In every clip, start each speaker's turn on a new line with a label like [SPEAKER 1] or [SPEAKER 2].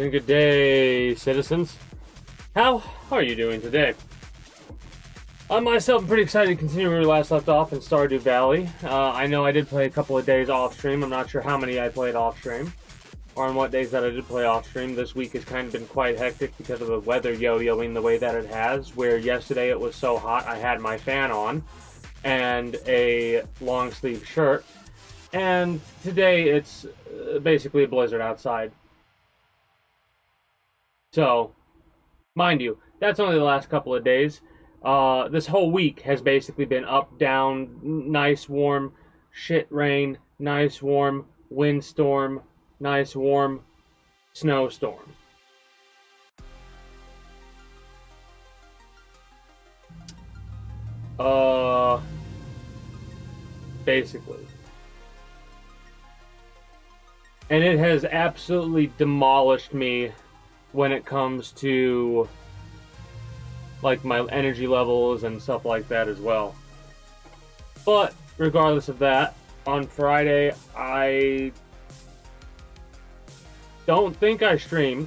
[SPEAKER 1] and good day, citizens. How are you doing today? I myself am pretty excited to continue where we last left off in Stardew Valley. I know I did play a couple of days off stream. I'm not sure how many I played off stream, or on what days that I did play off stream. This week has kind of been quite hectic because of the weather yo-yoing the way that it has, where yesterday it was so hot I had my fan on and a long sleeve shirt, and today it's basically a blizzard outside. So, mind you, that's only the last couple of days. This whole week has basically been up, down, nice, warm, shit rain, nice, warm, windstorm, nice, warm, snowstorm. Basically. And it has absolutely demolished me when it comes to like my energy levels and stuff like that as well. But regardless of that, on Friday I don't think I streamed.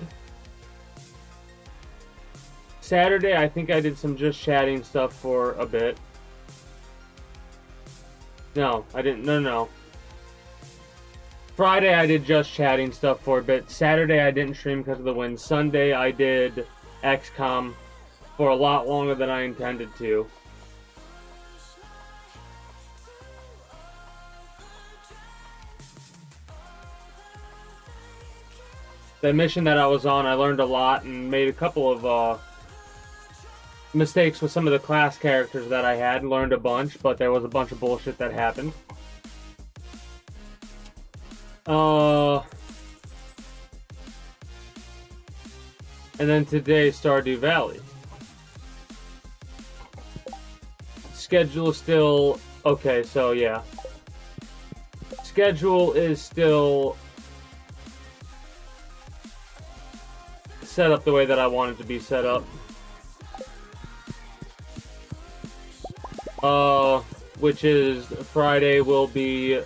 [SPEAKER 1] Saturday I think I did some just chatting stuff for a bit. No, I didn't. No. Friday I did just chatting stuff for a bit. Saturday I didn't stream because of the wind. Sunday I did XCOM for a lot longer than I intended to. The mission that I was on, I learned a lot and made a couple of mistakes with some of the class characters that I had. Learned a bunch, but there was a bunch of bullshit that happened. And then today, Stardew Valley. Schedule is still... Okay, so yeah. Schedule is still set up the way that I want it to be set up. Which is Friday will be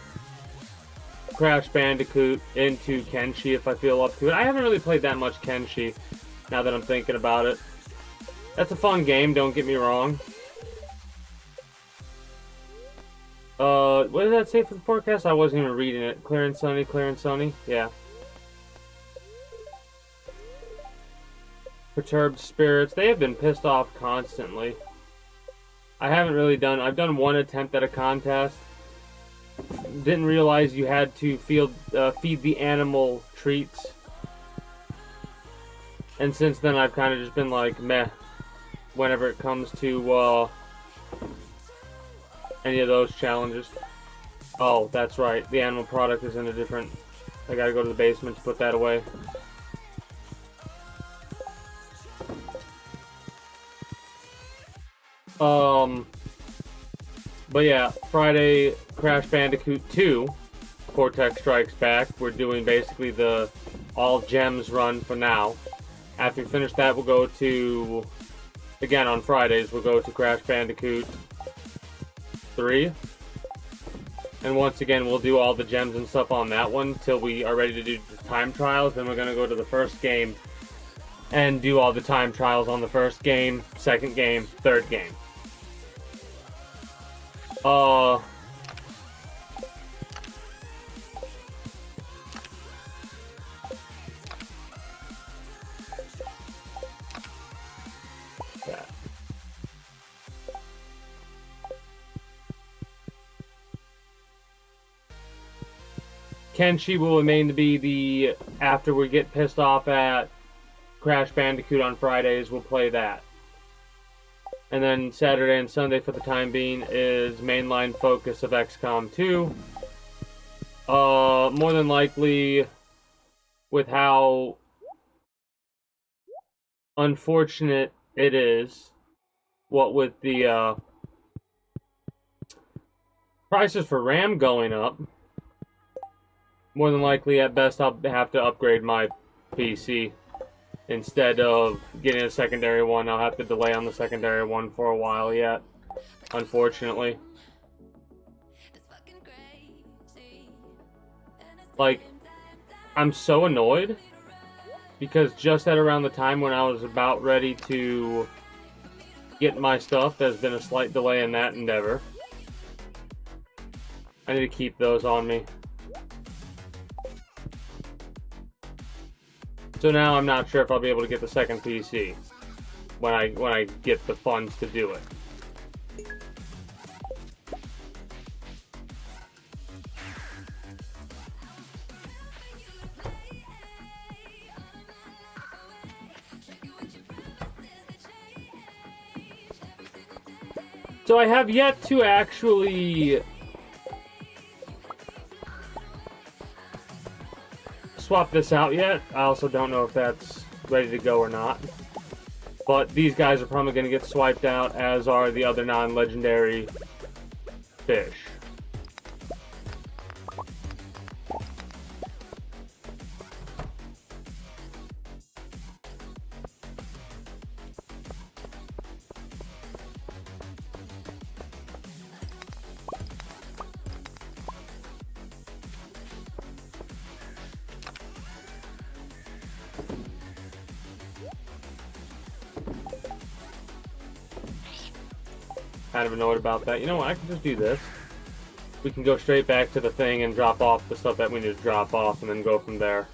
[SPEAKER 1] Crash Bandicoot into Kenshi if I feel up to it. I haven't really played that much Kenshi, now that I'm thinking about it. That's a fun game, don't get me wrong. What did that say for the forecast? I wasn't even reading it. Clear and sunny, clear and sunny. Yeah. Perturbed spirits. They have been pissed off constantly. I haven't really done... I've done one attempt at a contest. Didn't realize you had to feed the animal treats. And since then I've kind of just been like, meh. Whenever it comes to, any of those challenges. Oh, that's right. The animal product is in a different... I gotta go to the basement to put that away. But yeah, Friday, Crash Bandicoot 2, Cortex Strikes Back. We're doing basically the all gems run for now. After we finish that, we'll go to... Again, on Fridays, we'll go to Crash Bandicoot 3. And once again, we'll do all the gems and stuff on that one till we are ready to do the time trials. Then we're going to go to the first game and do all the time trials on the first game, second game, third game. Yeah. Kenshi will remain to be the... After we get pissed off at Crash Bandicoot on Fridays, we'll play that. And then Saturday and Sunday for the time being is mainline focus of XCOM 2. More than likely, with how unfortunate it is, what with the prices for RAM going up, more than likely at best I'll have to upgrade my PC. Instead of getting a secondary one, I'll have to delay on the secondary one for a while yet, unfortunately. Like, I'm so annoyed because just at around the time when I was about ready to get my stuff, there's been a slight delay in that endeavor. I need to keep those on me. So now I'm not sure if I'll be able to get the second PC when I get the funds to do it. So I have yet to actually swap this out yet. I also don't know if that's ready to go or not. But these guys are probably going to get swiped out, as are the other non-legendary fish. Kind of annoyed about that. You know what? I can just do this. We can go straight back to the thing and drop off the stuff that we need to drop off and then go from there.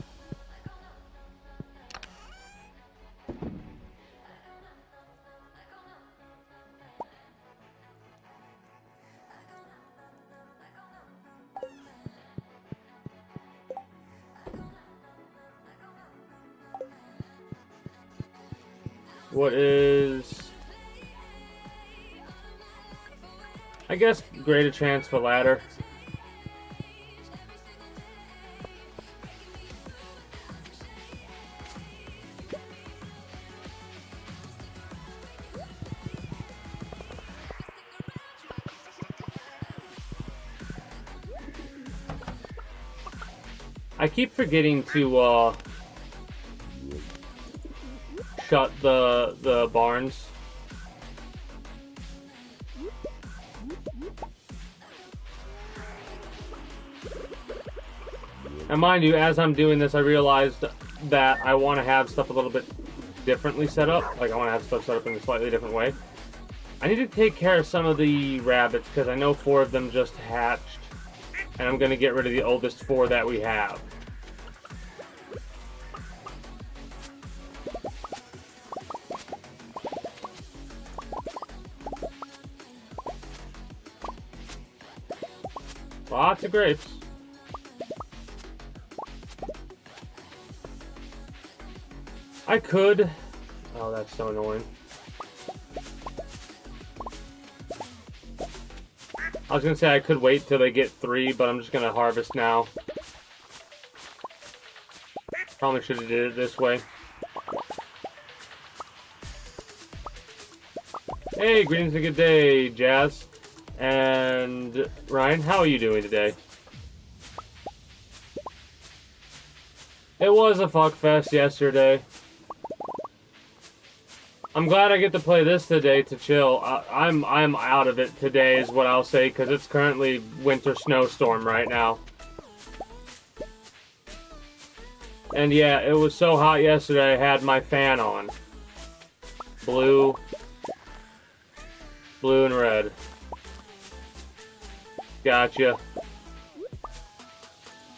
[SPEAKER 1] What is... I guess greater chance for ladder. I keep forgetting to shut the barns. And mind you, as I'm doing this, I realized that I want to have stuff a little bit differently set up. Like, I want to have stuff set up in a slightly different way. I need to take care of some of the rabbits, because I know 4 of them just hatched. And I'm going to get rid of the oldest 4 that we have. Lots of grapes. I could. Oh, that's so annoying. I was gonna say I could wait till they get 3, but I'm just gonna harvest now. Probably should have did it this way. Hey, greetings and good day, Jazz. And Ryan, how are you doing today? It was a fuckfest yesterday. I'm glad I get to play this today to chill. I'm out of it today is what I'll say, because it's currently winter snowstorm right now. And yeah, it was so hot yesterday I had my fan on. Blue and red. Gotcha.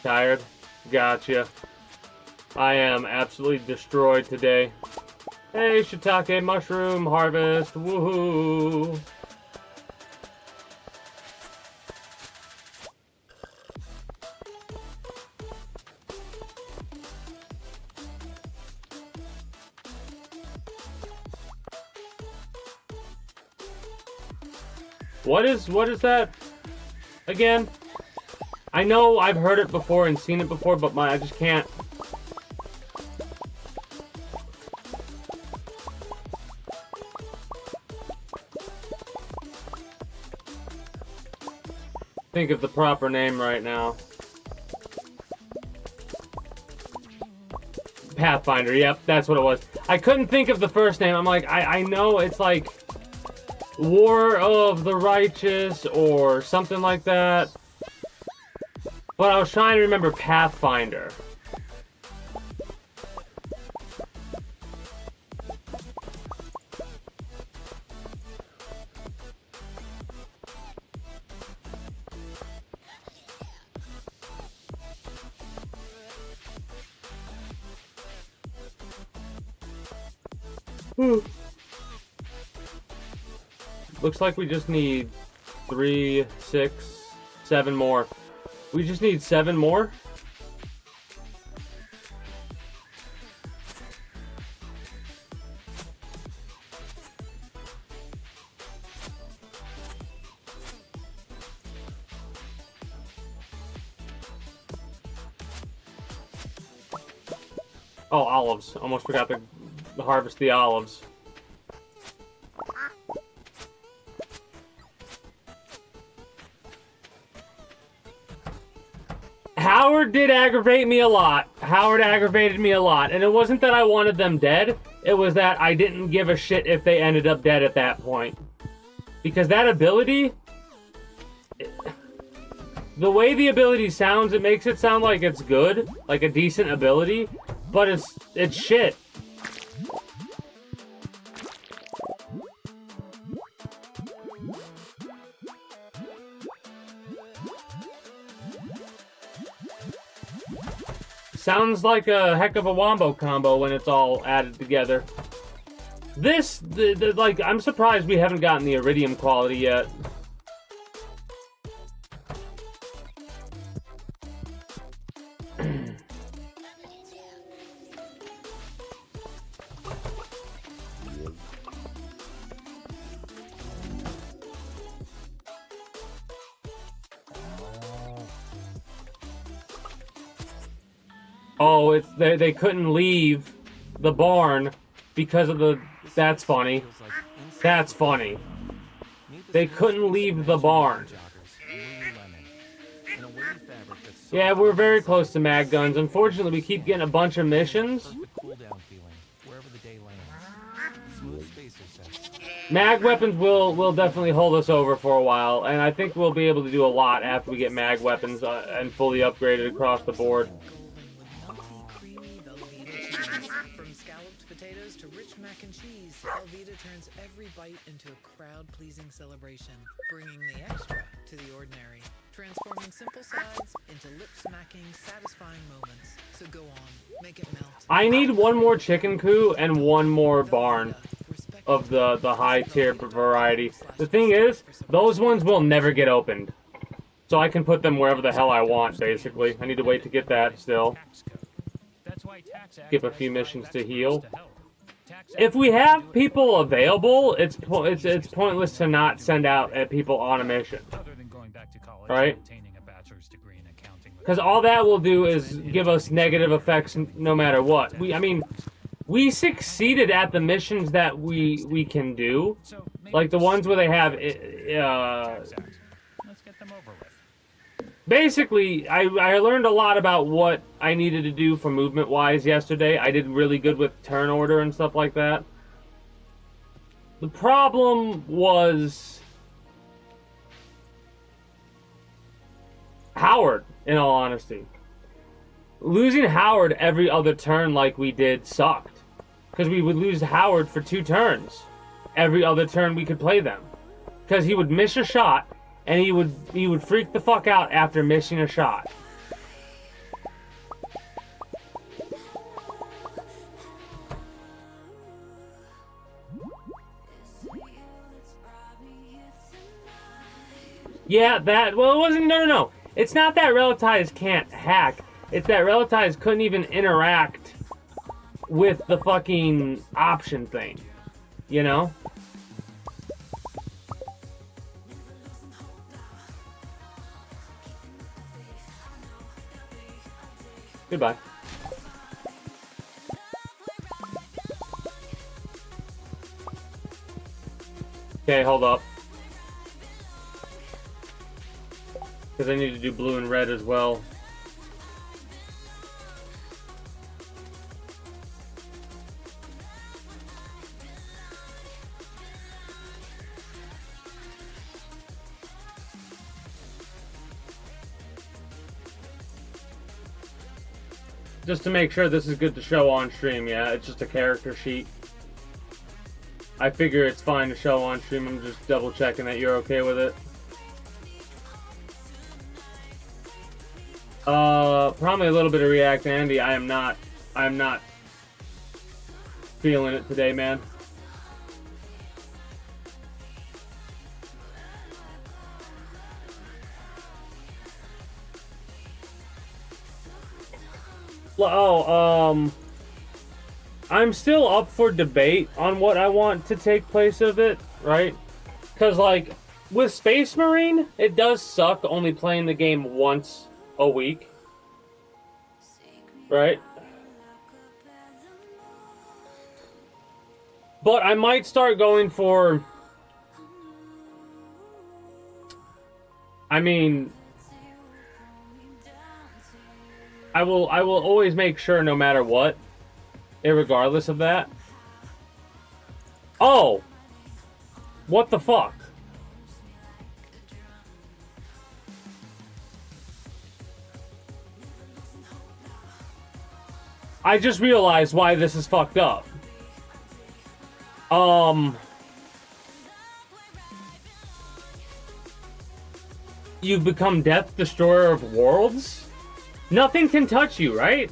[SPEAKER 1] Tired? Gotcha. I am absolutely destroyed today. Hey, shiitake mushroom harvest, woohoo! What is that again? I know I've heard it before and seen it before, but I just can't. Think of the proper name right now. Pathfinder, yep, that's what it was. I couldn't think of the first name. I'm like, I know it's like War of the Righteous or something like that. But I was trying to remember Pathfinder. Looks like we just need 3, 6, 7 more. We just need 7 more. Oh, olives. Almost forgot to harvest the olives. Howard did aggravate me a lot. Howard aggravated me a lot. And it wasn't that I wanted them dead. It was that I didn't give a shit if they ended up dead at that point. Because that ability... The way the ability sounds, it makes it sound like it's good. Like a decent ability. But it's shit. Sounds like a heck of a wombo combo when it's all added together. This, like, I'm surprised we haven't gotten the iridium quality yet. Oh, they couldn't leave the barn because of the... That's funny. That's funny. They couldn't leave the barn. Yeah, we're very close to mag guns. Unfortunately, we keep getting a bunch of missions. Mag weapons will definitely hold us over for a while, and I think we'll be able to do a lot after we get mag weapons and fully upgraded across the board.
[SPEAKER 2] Velveeta turns every bite into a crowd-pleasing celebration, bringing the extra to the ordinary, transforming simple sides into lip-smacking, satisfying moments. So go on, make it melt.
[SPEAKER 1] I need one more chicken coop and one more barn of the high-tier variety. The thing is, those ones will never get opened. So I can put them wherever the hell I want, basically. I need to wait to get that still. Skip a few missions to heal. If we have people available, it's pointless to not send out people on a mission, right? Because all that will do is give us negative effects no matter what. I mean, we succeeded at the missions that we can do, like the ones where they have. Basically, I learned a lot about what I needed to do for movement-wise yesterday. I did really good with turn order and stuff like that. The problem was Howard, in all honesty. Losing Howard every other turn like we did sucked. Because we would lose Howard for 2 turns. Every other turn we could play them. Because he would miss a shot, and he would freak the fuck out after missing a shot. Yeah, well, it wasn't, no. It's not that Relatives can't hack. It's that Relatives couldn't even interact with the fucking option thing. You know? Goodbye. Okay, hold up. Because I need to do blue and red as well. Just to make sure this is good to show on stream, yeah, it's just a character sheet. I figure it's fine to show on stream. I'm just double checking that you're okay with it. Probably a little bit of React Andy. I am not feeling it today, man. I'm still up for debate on what I want to take place of it, right? Because, like, with Space Marine, it does suck only playing the game once a week, right? But I might start going for... I mean... I will always make sure no matter what, irregardless of that. Oh! What the fuck? I just realized why this is fucked up. You've become Death Destroyer of Worlds? Nothing can touch you, right?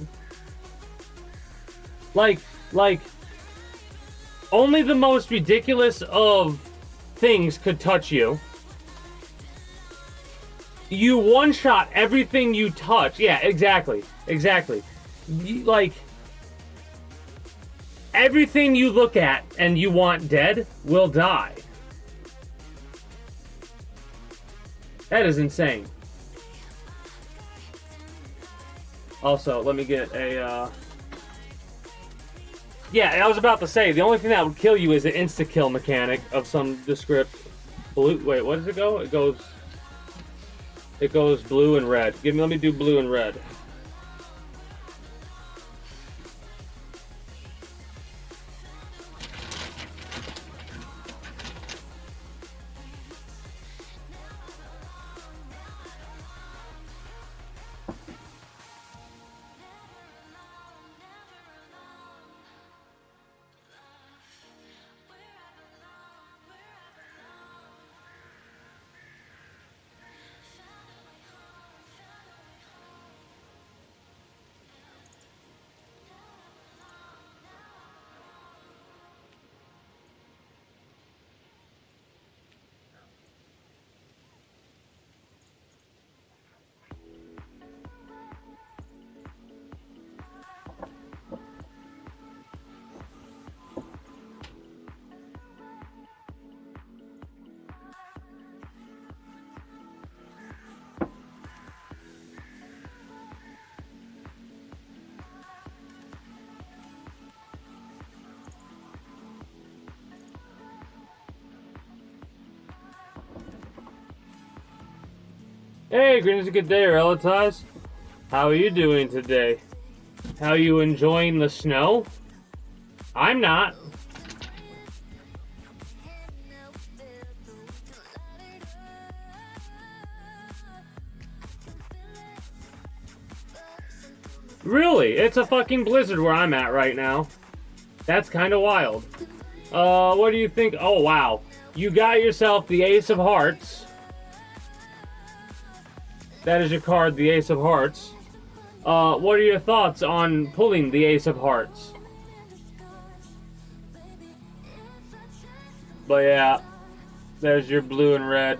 [SPEAKER 1] Like, only the most ridiculous of things could touch you. You one-shot everything you touch. Yeah, exactly. Like, everything you look at and you want dead will die. That is insane. Also, let me get a, Yeah, I was about to say, the only thing that would kill you is an insta-kill mechanic of some descript. Blue, wait, what does it go? It goes blue and red. Let me do blue and red. Hey, greetings, a good day, Relatives. How are you doing today? How are you enjoying the snow? I'm not. Really? It's a fucking blizzard where I'm at right now. That's kind of wild. What do you think? Oh, wow. You got yourself the Ace of Hearts. That is your card, the Ace of Hearts. What are your thoughts on pulling the Ace of Hearts? But yeah, there's your blue and red.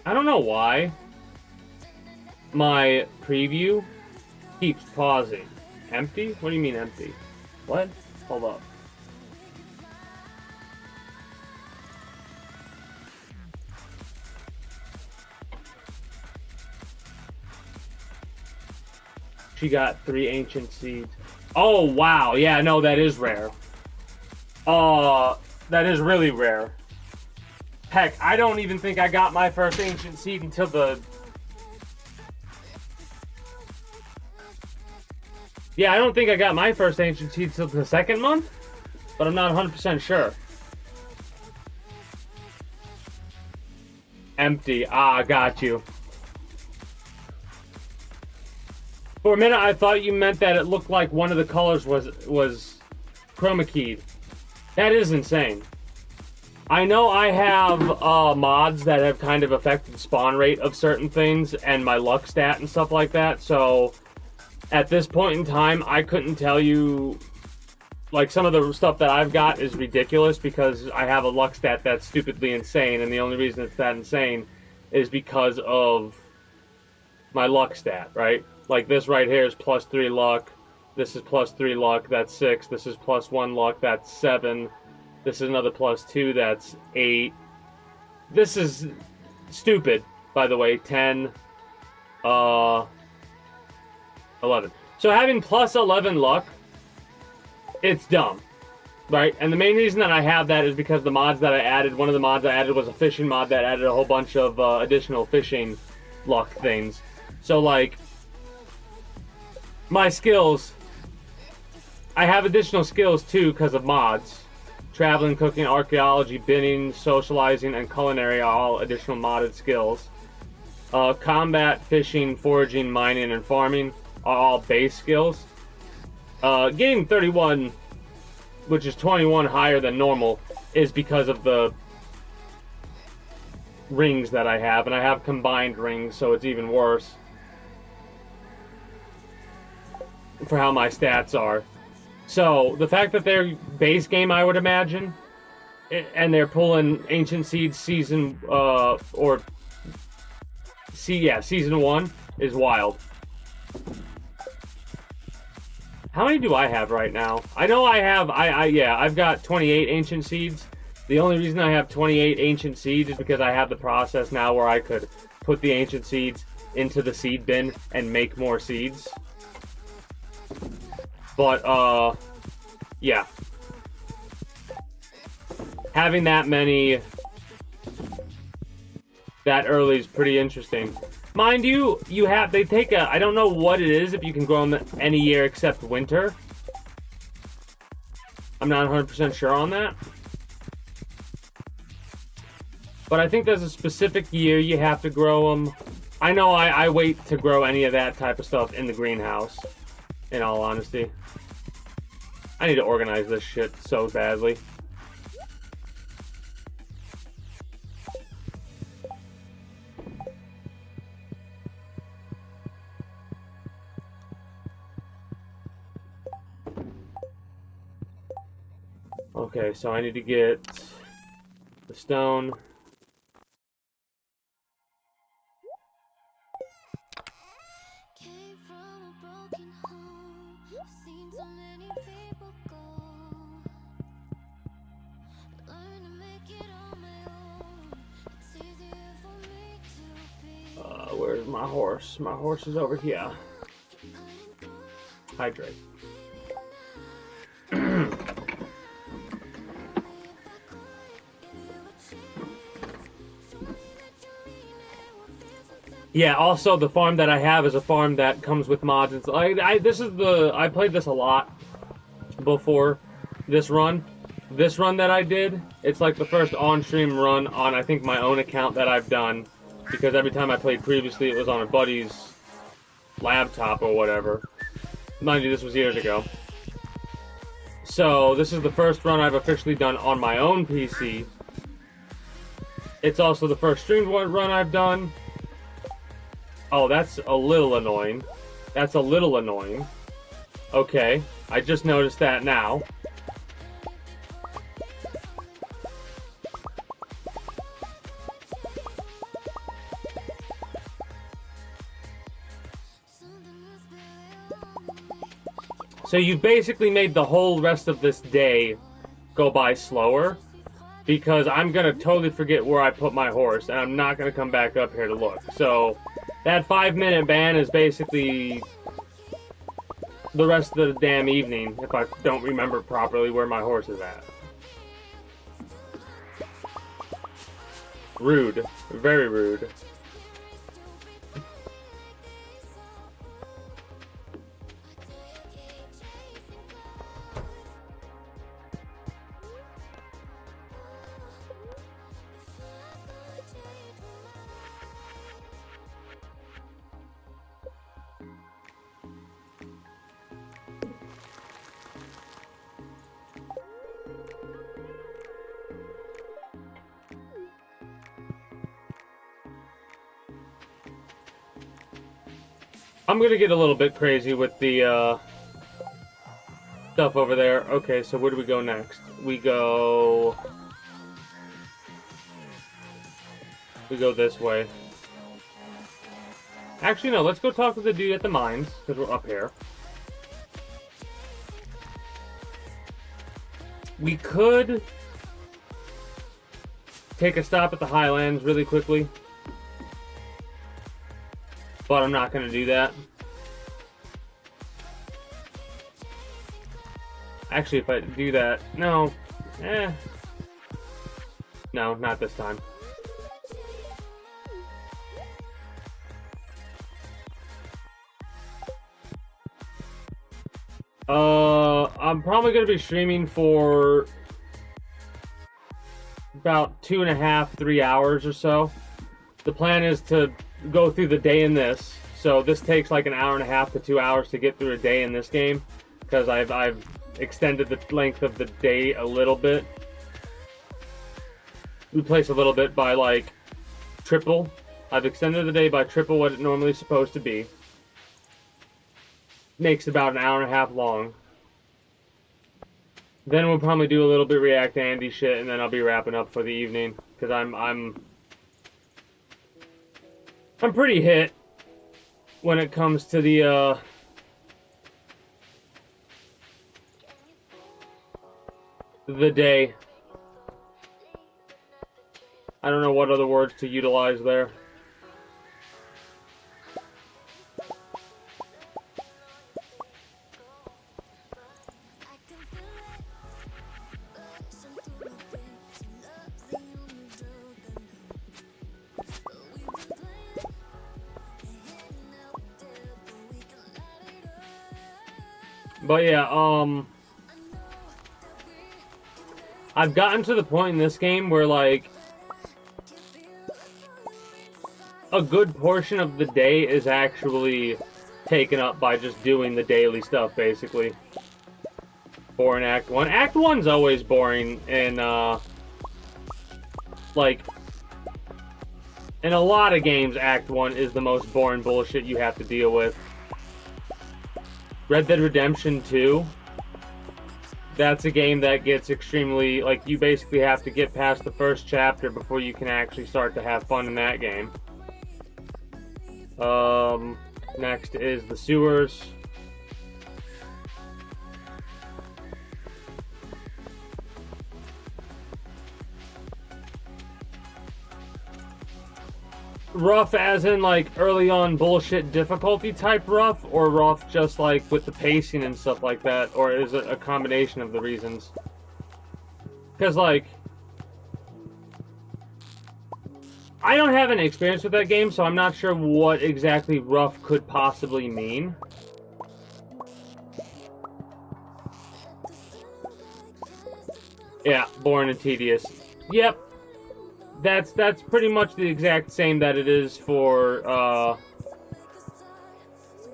[SPEAKER 1] I don't know why my preview keeps pausing. Empty? What do you mean empty? What? Hold up. She got 3 ancient seeds. Oh, wow. Yeah, no, that is rare. That is really rare. Heck, I don't even think I got my first ancient seed until the... Yeah, I don't think I got my first ancient seed until the 2nd month, but I'm not 100% sure. Empty. Ah, got you. For a minute, I thought you meant that it looked like one of the colors was chroma keyed. That is insane. I know I have mods that have kind of affected spawn rate of certain things and my luck stat and stuff like that, so at this point in time, I couldn't tell you... Like, some of the stuff that I've got is ridiculous because I have a luck stat that's stupidly insane, and the only reason it's that insane is because of my luck stat, right? Like this right here is +3 luck. This is +3 luck, that's 6. This is +1 luck, that's 7. This is another +2, that's 8. This is stupid, by the way. 10, 11. So having +11 luck, it's dumb, right? And the main reason that I have that is because the mods that I added, one of the mods I added was a fishing mod that added a whole bunch of additional fishing luck things. So, like, my skills, I have additional skills too because of mods. Traveling, cooking, archaeology, binning, socializing, and culinary are all additional modded skills. Combat, fishing, foraging, mining, and farming are all base skills. Getting 31, which is 21 higher than normal, is because of the rings that I have, and I have combined rings, so it's even worse for how my stats are. So, the fact that they're base game, I would imagine, and they're pulling Ancient Seeds season, season 1 is wild. How many do I have right now? I know I have, I've got 28 Ancient Seeds. The only reason I have 28 Ancient Seeds is because I have the process now where I could put the Ancient Seeds into the seed bin and make more seeds. But, yeah. Having that many that early is pretty interesting. Mind you, they take a, I don't know what it is, if you can grow them any year except winter. I'm not 100% sure on that. But I think there's a specific year you have to grow them. I know I wait to grow any of that type of stuff in the greenhouse, in all honesty. I need to organize this shit so badly. Okay, so I need to get the stone.
[SPEAKER 3] Came from a broken home. I've seen so many people go. Learn to make it on my own. It's easier for me to be.
[SPEAKER 1] Where's my horse? My horse is over here. Hydrate. Yeah, also the farm that I have is a farm that comes with mods. It's I played this a lot before this run. This run that I did, it's like the first on-stream run on I think my own account that I've done, because every time I played previously it was on a buddy's laptop or whatever. Mind you, this was years ago. So this is the first run I've officially done on my own PC. It's also the first streamed run I've done. Oh, that's a little annoying. That's a little annoying. Okay, I just noticed that now. So you basically made the whole rest of this day go by slower, because I'm gonna totally forget where I put my horse, and I'm not gonna come back up here to look. So that 5-minute ban is basically the rest of the damn evening if I don't remember properly where my horse is at. Rude. Very rude. I'm gonna get a little bit crazy with the stuff over there. Okay, so where do we go next? We go this way. Actually, no, let's go talk to the dude at the mines, because we're up here. We could take a stop at the Highlands really quickly, but I'm not going to do that. Actually, if I do that, no, no, not this time. I'm probably going to be streaming for about 2.5, 3 hours or so. The plan is to go through the day in this. So this takes like an hour and a half to 2 hours to get through a day in this game, because I've extended the length of the day a little bit. Replace a little bit by like triple. I've extended the day by triple what it normally is supposed to be. Makes about an hour and a half long. Then we'll probably do a little bit React Andy shit, and then I'll be wrapping up for the evening, because I'm pretty hit when it comes to the day. I don't know what other words to utilize there. But yeah, I've gotten to the point in this game where, like, a good portion of the day is actually taken up by just doing the daily stuff, basically. Boring Act 1. Act 1's always boring, and, like, in a lot of games, Act 1 is the most boring bullshit you have to deal with. Red Dead Redemption 2, that's a game that gets extremely, like, you basically have to get past the first chapter before you can actually start to have fun in that game. Next is the sewers. Rough as in, like, early on bullshit difficulty type rough, or rough just, like, with the pacing and stuff like that, or is it a combination of the reasons? Because, like, I don't have any experience with that game, so I'm not sure what exactly rough could possibly mean. Yeah, boring and tedious. Yep. That's pretty much the exact same that it is for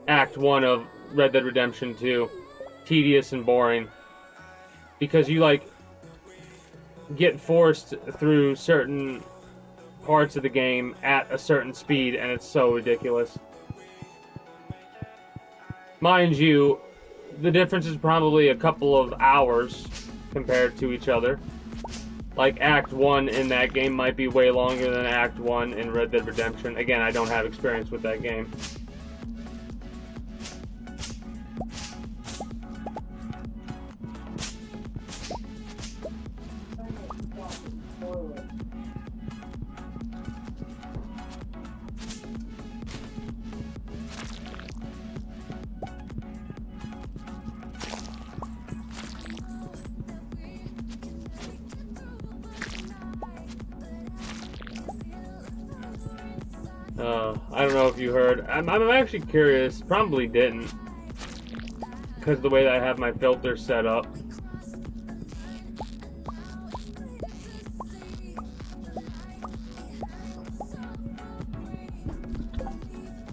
[SPEAKER 1] Act 1 of Red Dead Redemption 2. Tedious and boring. Because you, like, get forced through certain parts of the game at a certain speed, and it's so ridiculous. Mind you, the difference is probably a couple of hours compared to each other. Like, Act 1 in that game might be way longer than Act 1 in Red Dead Redemption. Again, I don't have experience with that game. I don't know if you heard. I'm actually curious. Probably didn't. Because of the way that I have my filter set up.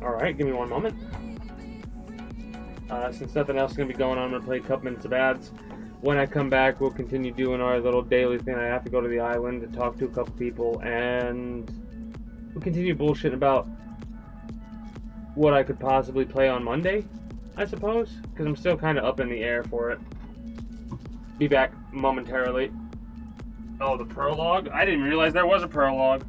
[SPEAKER 1] Alright, give me one moment. Since nothing else is going to be going on, I'm going to play a couple minutes of ads. When I come back, we'll continue doing our little daily thing. I have to go to the island to talk to a couple people, and we'll continue bullshitting about what I could possibly play on Monday, I suppose, because I'm still kind of up in the air for it. Be back momentarily. Oh, the prologue? I didn't realize there was a prologue.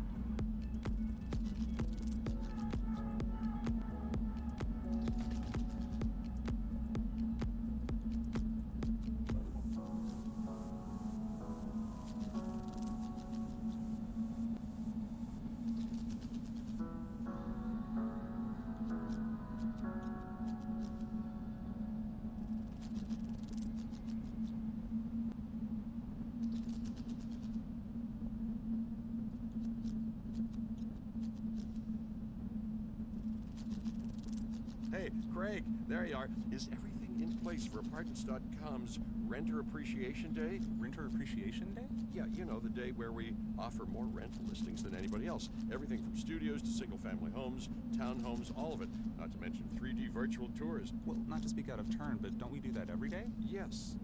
[SPEAKER 4] There you are. Is everything in place for Apartments.com's Renter Appreciation Day?
[SPEAKER 5] Renter Appreciation Day?
[SPEAKER 4] Yeah, you know, the day where we offer more rental listings than anybody else. Everything from studios to single-family homes, townhomes, all of it. Not to mention 3D virtual tours.
[SPEAKER 5] Well, not to speak out of turn, but don't we do that every day?
[SPEAKER 4] Yes,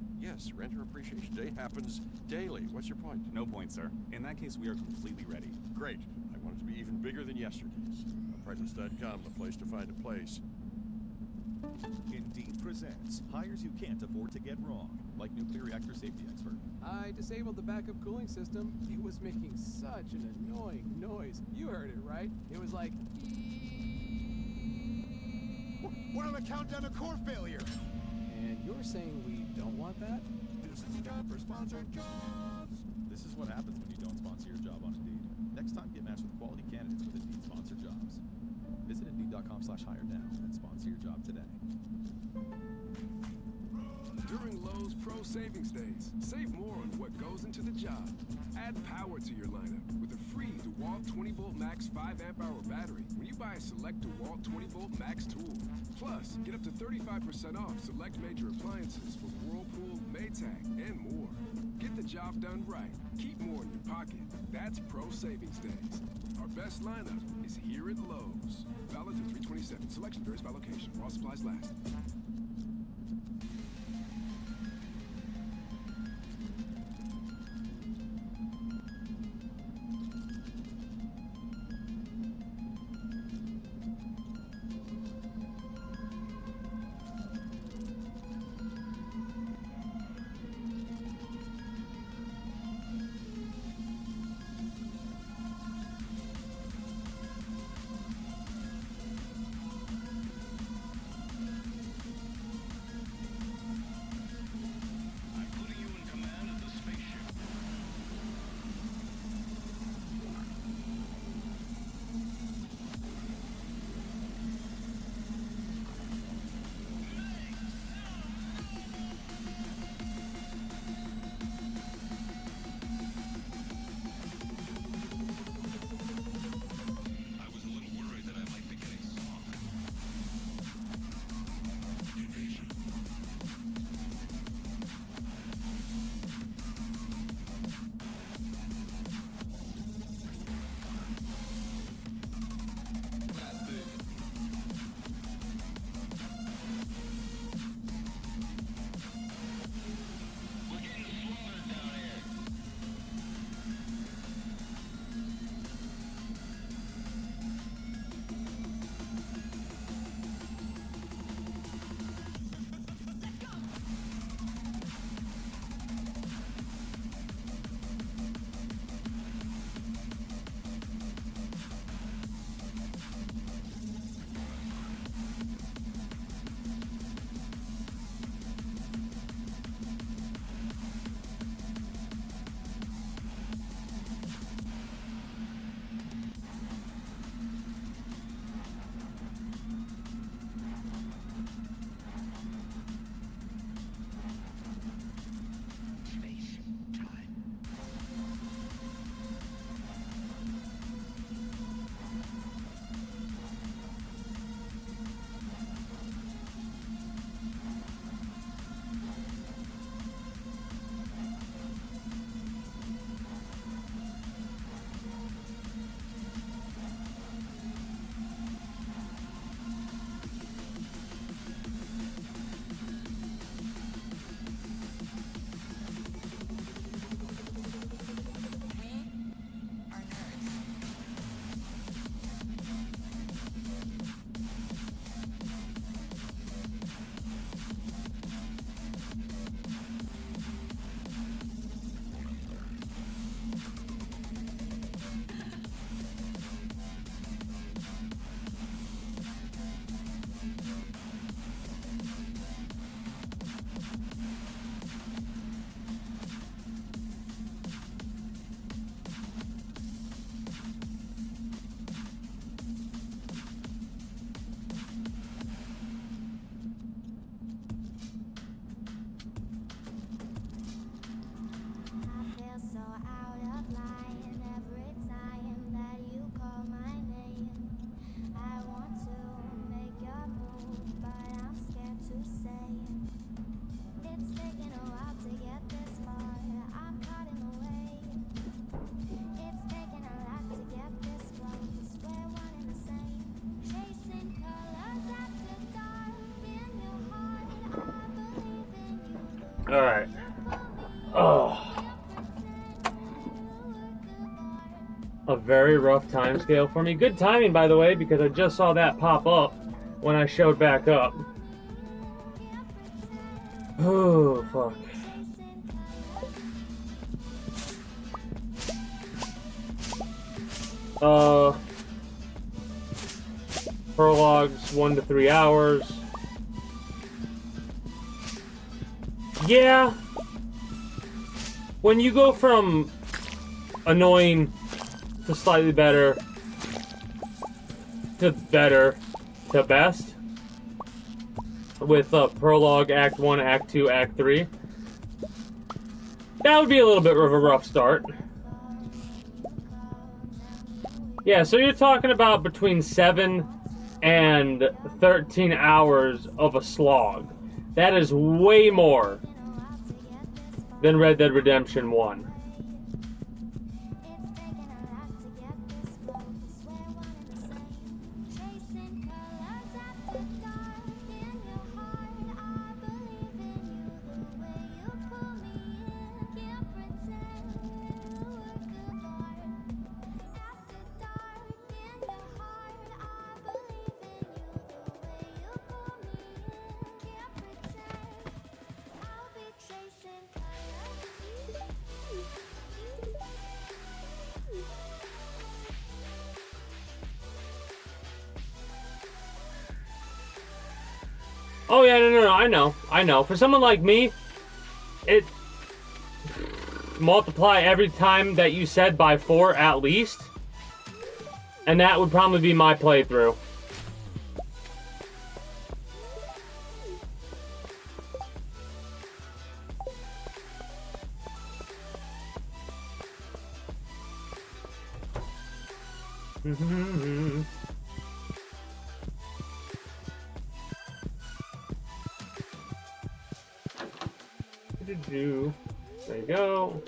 [SPEAKER 4] Renter Appreciation Day happens daily. What's your point?
[SPEAKER 5] No point, sir. In that case, we are completely ready.
[SPEAKER 4] Great. I want it to be even bigger than yesterday's. Apartments.com, the place to find a place.
[SPEAKER 6] Indeed presents hires you can't afford to get wrong, like nuclear reactor safety expert.
[SPEAKER 7] I disabled the backup cooling system. It was making such an annoying noise. You heard it, right? It was like...
[SPEAKER 6] We're on a countdown to core failure.
[SPEAKER 7] And you're saying we don't want that?
[SPEAKER 6] This is the job for sponsored jobs. This is what happens when you don't sponsor your job on Indeed. Next time, get matched with quality candidates with Indeed sponsored jobs. Visit Indeed.com/hire now and sponsor your job today.
[SPEAKER 8] During Lowe's Pro Savings Days, save more on what goes into the job. Add power to your lineup with a free DeWalt 20-volt max 5-amp-hour battery when you buy a select DeWalt 20-volt max tool. Plus, get up to 35% off select major appliances from Whirlpool, Maytag, and more. Get the job done right. Keep more in your pocket. That's Pro Savings Days. Our best lineup is here at Lowe's. Valid through 3/27. Selection varies by location. While supplies last.
[SPEAKER 3] It's taken a while to get this far. I'm caught in the way. It's taken a lot to get this close. We're one and the same. Chasing colors after dark. In your heart, I believe in you.
[SPEAKER 1] All right. Oh, a very rough time scale for me. Good timing, by the way, because I just saw that pop up when I showed back up. Oh, fuck. Prologues 1 to 3 hours. Yeah. When you go from annoying to slightly better to best with prologue, act 1, act 2, act 3, that would be a little bit of a rough start. Yeah, so you're talking about between 7 and 13 hours of a slog. That is way more than Red Dead Redemption 1. Oh yeah, no, I know. For someone like me, it multiply every time that you said by 4 at least, and that would probably be my playthrough. There you go.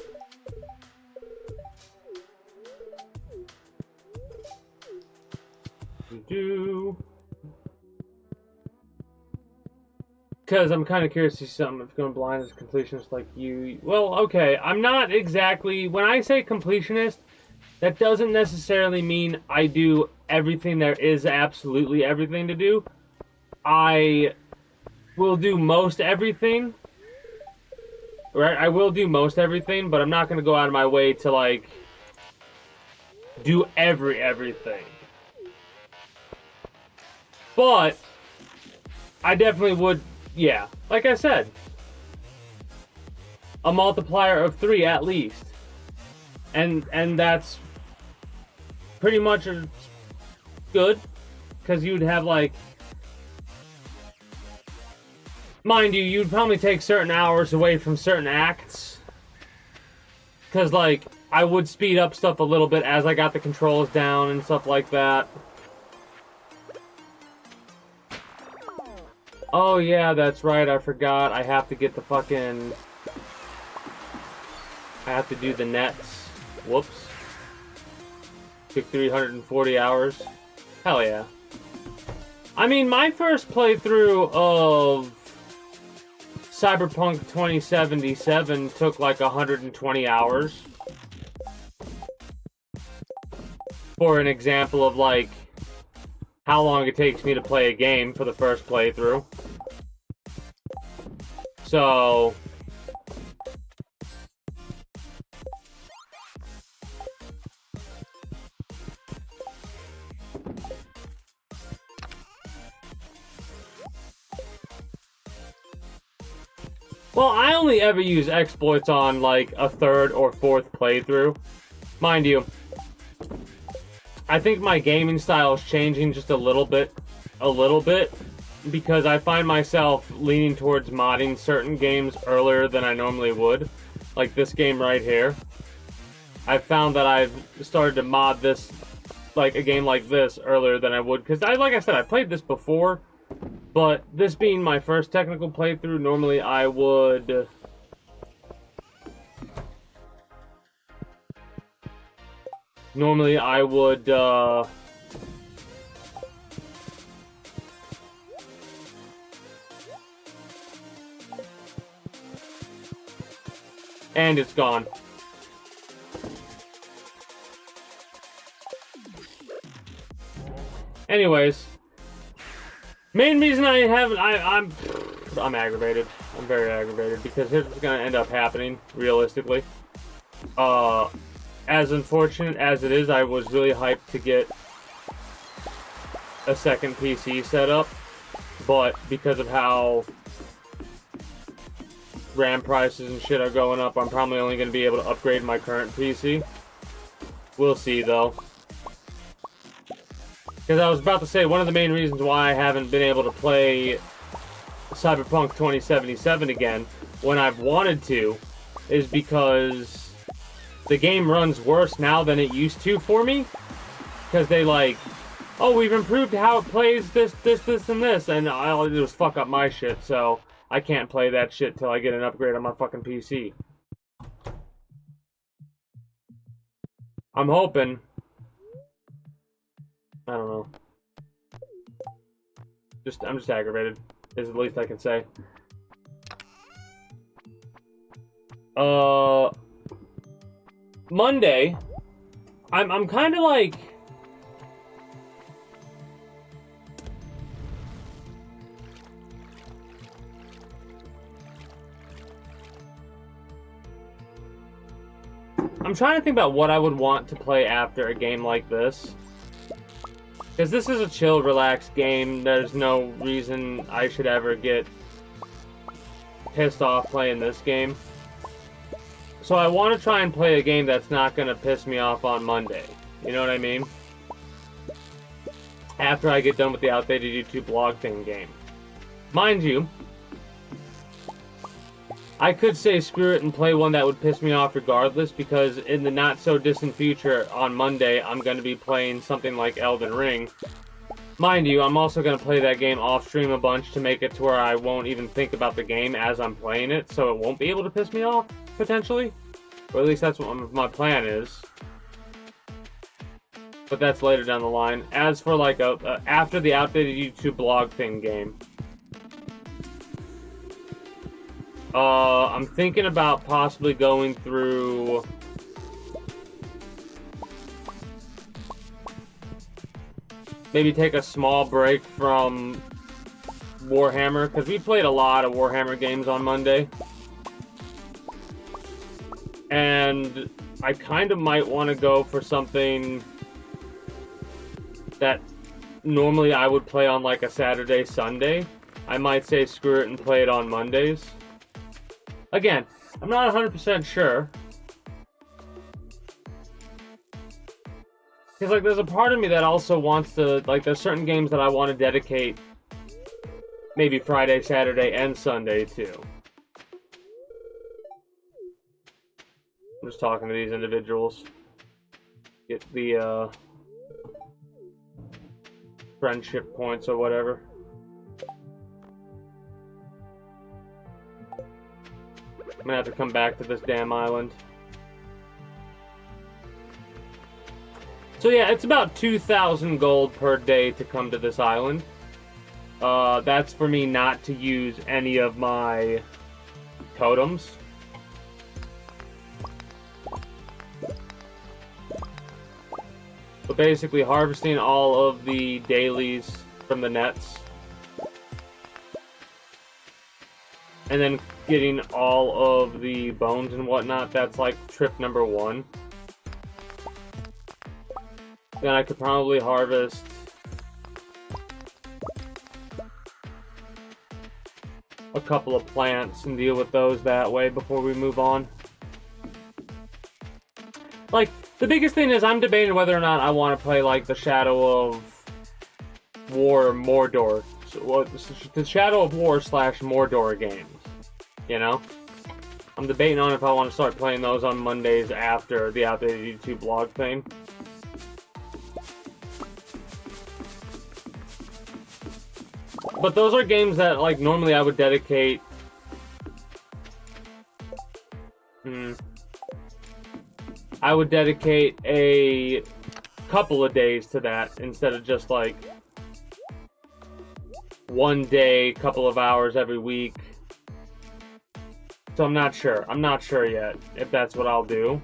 [SPEAKER 1] Because I'm kind of curious to see something that's going blind as completionist like you. Well, okay, I'm not exactly... When I say completionist, that doesn't necessarily mean I do everything there is absolutely everything to do. I will do most everything. Right, I will do most everything, but I'm not going to go out of my way to, like, do everything. But, I definitely would, yeah, like I said, a multiplier of 3 at least. And that's pretty much good, because you'd have, like, mind you, you'd probably take certain hours away from certain acts. Because, like, I would speed up stuff a little bit as I got the controls down and stuff like that. Oh, yeah, that's right, I forgot. I have to get the fucking... I have to do the nets. Whoops. Took 340 hours. Hell yeah. I mean, my first playthrough of Cyberpunk 2077 took like 120 hours. For an example of like how long it takes me to play a game for the first playthrough. So well, I only ever use exploits on, like, a 3rd or 4th playthrough. Mind you, I think my gaming style is changing just a little bit, because I find myself leaning towards modding certain games earlier than I normally would. Like this game right here. I've found that I've started to mod this, like, a game like this earlier than I would, because like I said, I played this before, But this being my first technical playthrough, normally I would... And it's gone. Anyways, main reason I haven't, I'm aggravated. I'm very aggravated because here's what's gonna end up happening, realistically. As unfortunate as it is, I was really hyped to get a second PC set up, but because of how RAM prices and shit are going up, I'm probably only going to be able to upgrade my current PC. We'll see, though. Because I was about to say, one of the main reasons why I haven't been able to play Cyberpunk 2077 again, when I've wanted to, is because the game runs worse now than it used to for me. Because they like, oh, we've improved how it plays this, and this, and all I did was fuck up my shit, so I can't play that shit till I get an upgrade on my fucking PC. I'm hoping. I don't know. I'm just aggravated, is the least I can say. Monday, I'm kind of like, I'm trying to think about what I would want to play after a game like this. Because this is a chill, relaxed game. There's no reason I should ever get pissed off playing this game. So I want to try and play a game that's not going to piss me off on Monday. You know what I mean? After I get done with the outdated YouTube blog thing game. Mind you, I could say screw it and play one that would piss me off regardless, because in the not-so-distant future, on Monday, I'm going to be playing something like Elden Ring. Mind you, I'm also going to play that game off-stream a bunch to make it to where I won't even think about the game as I'm playing it, so it won't be able to piss me off, potentially. Or at least that's what my plan is. But that's later down the line. As for, like, after the outdated YouTube blog thing game, I'm thinking about possibly going through maybe take a small break from Warhammer, because we played a lot of Warhammer games on Monday. And I kind of might want to go for something that normally I would play on like a Saturday, Sunday. I might say screw it and play it on Mondays. Again, I'm not 100% sure. Because, like, there's a part of me that also wants to, like, there's certain games that I want to dedicate maybe Friday, Saturday, and Sunday to. I'm just talking to these individuals. Get the, friendship points or whatever. I'm gonna have to come back to this damn island. So yeah, it's about 2,000 gold per day to come to this island. That's for me not to use any of my totems. But basically harvesting all of the dailies from the nets. And then getting all of the bones and whatnot, that's like trip number 1. Then I could probably harvest a couple of plants and deal with those that way before we move on. Like, the biggest thing is I'm debating whether or not I want to play like the Shadow of War Mordor. The Shadow of War / Mordor games. You know? I'm debating on if I want to start playing those on Mondays after the outdated YouTube blog thing. But those are games that, like, normally I would dedicate... I would dedicate a couple of days to that instead of just, like, one day, couple of hours every week. So I'm not sure. I'm not sure yet if that's what I'll do.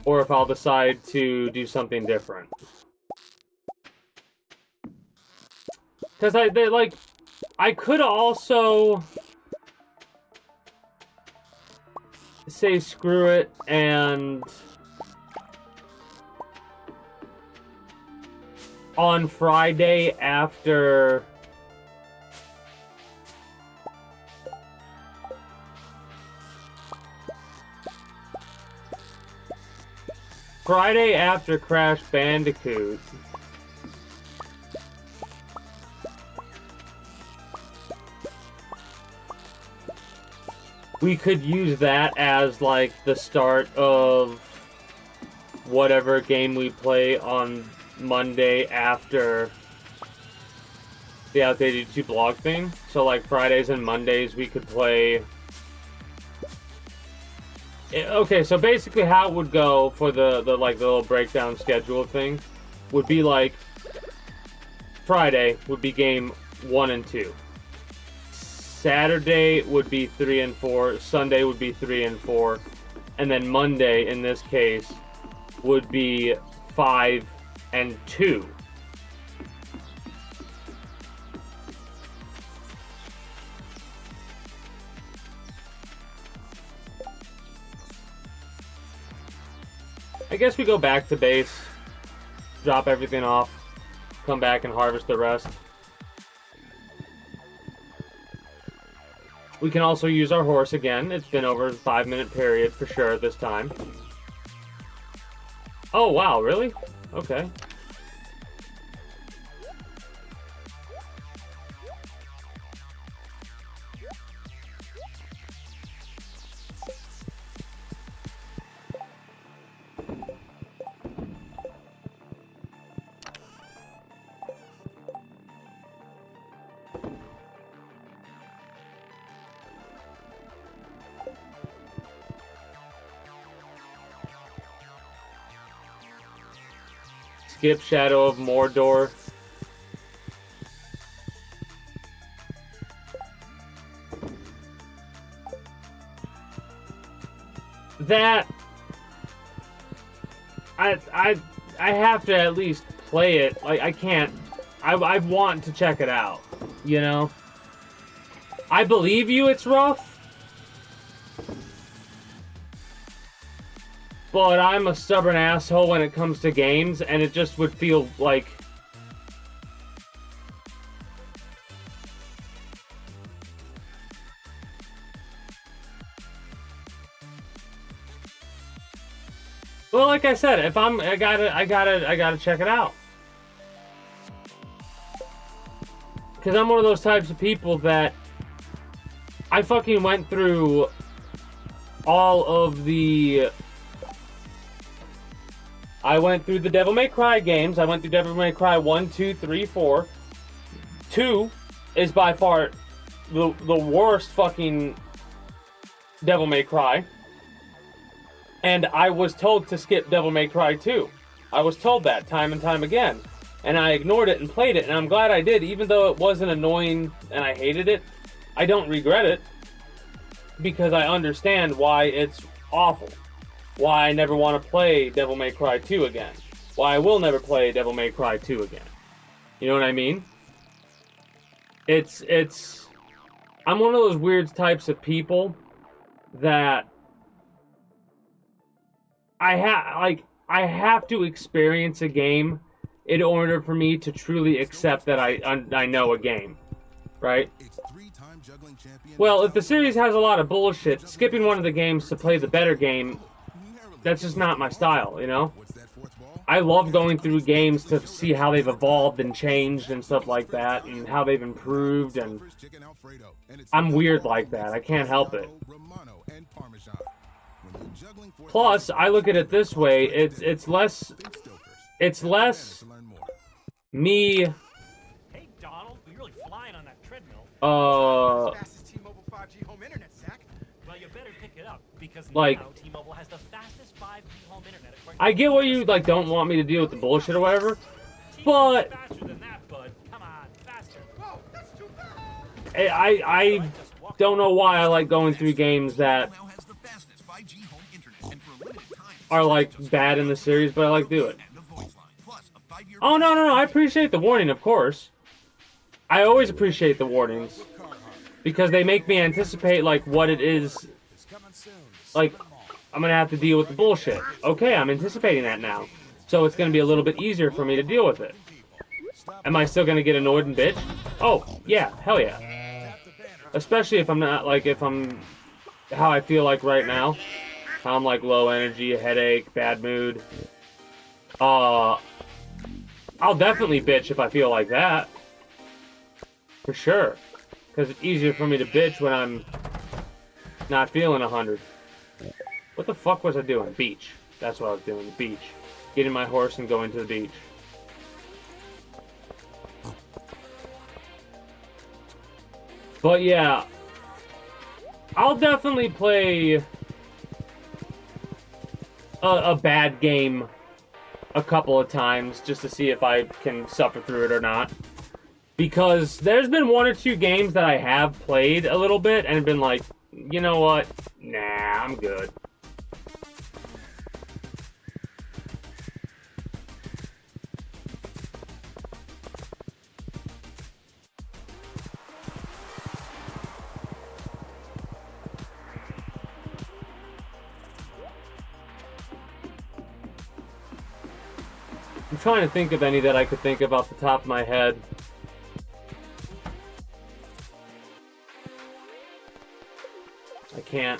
[SPEAKER 1] Or if I'll decide to do something different. Because I could also say screw it and on Friday after Crash Bandicoot, we could use that as, like, the start of whatever game we play on Monday after the Outdated 2 blog thing. So, like, Fridays and Mondays we could play... Okay, so basically how it would go for the little breakdown schedule thing would be, like, Friday would be game 1 and 2. Saturday would be 3 and 4, Sunday would be 3 and 4, and then Monday, in this case, would be 5 and 2. I guess we go back to base, drop everything off, come back and harvest the rest. We can also use our horse again. It's been over a 5-minute period for sure this time. Oh, wow, really? Okay. Skip Shadow of Mordor. That I have to at least play it. Like, I can't. I want to check it out, you know? I believe you, it's rough. But I'm a stubborn asshole when it comes to games, and it just would feel like... Well, like I said, if I gotta check it out. Because I'm one of those types of people that I fucking went through all of the... I went through the Devil May Cry games. I went through Devil May Cry 1, 2, 3, 4. 2 is by far the worst fucking Devil May Cry. And I was told to skip Devil May Cry 2. I was told that time and time again. And I ignored it and played it. And I'm glad I did, even though it wasn't annoying and I hated it. I don't regret it. Because I understand why it's awful. Why I never want to play Devil May Cry 2 again. Why I will never play Devil May Cry 2 again. You know what I mean? It's... I'm one of those weird types of people that... I have to experience a game in order for me to truly accept that I know a game. Right? Well, if the series has a lot of bullshit, skipping one of the games to play the better game... That's just not my style, you know? I love going through games to see how they've evolved and changed and stuff like that, and how they've improved, and I'm weird like that. I can't help it. Plus, I look at it this way, it's less me
[SPEAKER 9] Fastest T-Mobile 5G home internet, Zach.
[SPEAKER 10] Well, you better pick it up because
[SPEAKER 1] Like-
[SPEAKER 10] now T-Mobile has the fastest 5G home internet. according
[SPEAKER 1] I
[SPEAKER 10] to
[SPEAKER 1] get what you,
[SPEAKER 10] Universal
[SPEAKER 1] like, don't
[SPEAKER 10] Service.
[SPEAKER 1] want me to deal with the bullshit or whatever,
[SPEAKER 10] T-Mobile's
[SPEAKER 1] but
[SPEAKER 10] faster than that, bud. Come on, faster.
[SPEAKER 9] Whoa, that's too fast.
[SPEAKER 1] I don't know why I like going through games that
[SPEAKER 11] Now has the fastest 5G home internet, and for a limited time,
[SPEAKER 1] are, like, bad in the series, but I like to do it.
[SPEAKER 11] and a voice line, plus a 5-year
[SPEAKER 1] Oh, no, I appreciate the warning, of course. I always appreciate the warnings. Because they make me anticipate, like, what it is. Like, I'm gonna have to deal with the bullshit. Okay, I'm anticipating that now. So it's gonna be a little bit easier for me to deal with it. Am I still gonna get annoyed and bitch? Oh, yeah, hell yeah. Especially if I'm not, like, if I'm how I feel like right now. How I'm, like, low energy, headache, bad mood. I'll definitely bitch if I feel like that. For sure. Because it's easier for me to bitch when I'm not feeling 100. What the fuck was I doing? Beach. That's what I was doing. Beach. Getting my horse and going to the beach. But yeah. I'll definitely play a bad game a couple of times just to see if I can suffer through it or not. Because there's been one or two games that I have played a little bit and been like, you know what? Nah, I'm good. I'm trying to think of any that I could think of off the top of my head. I can't.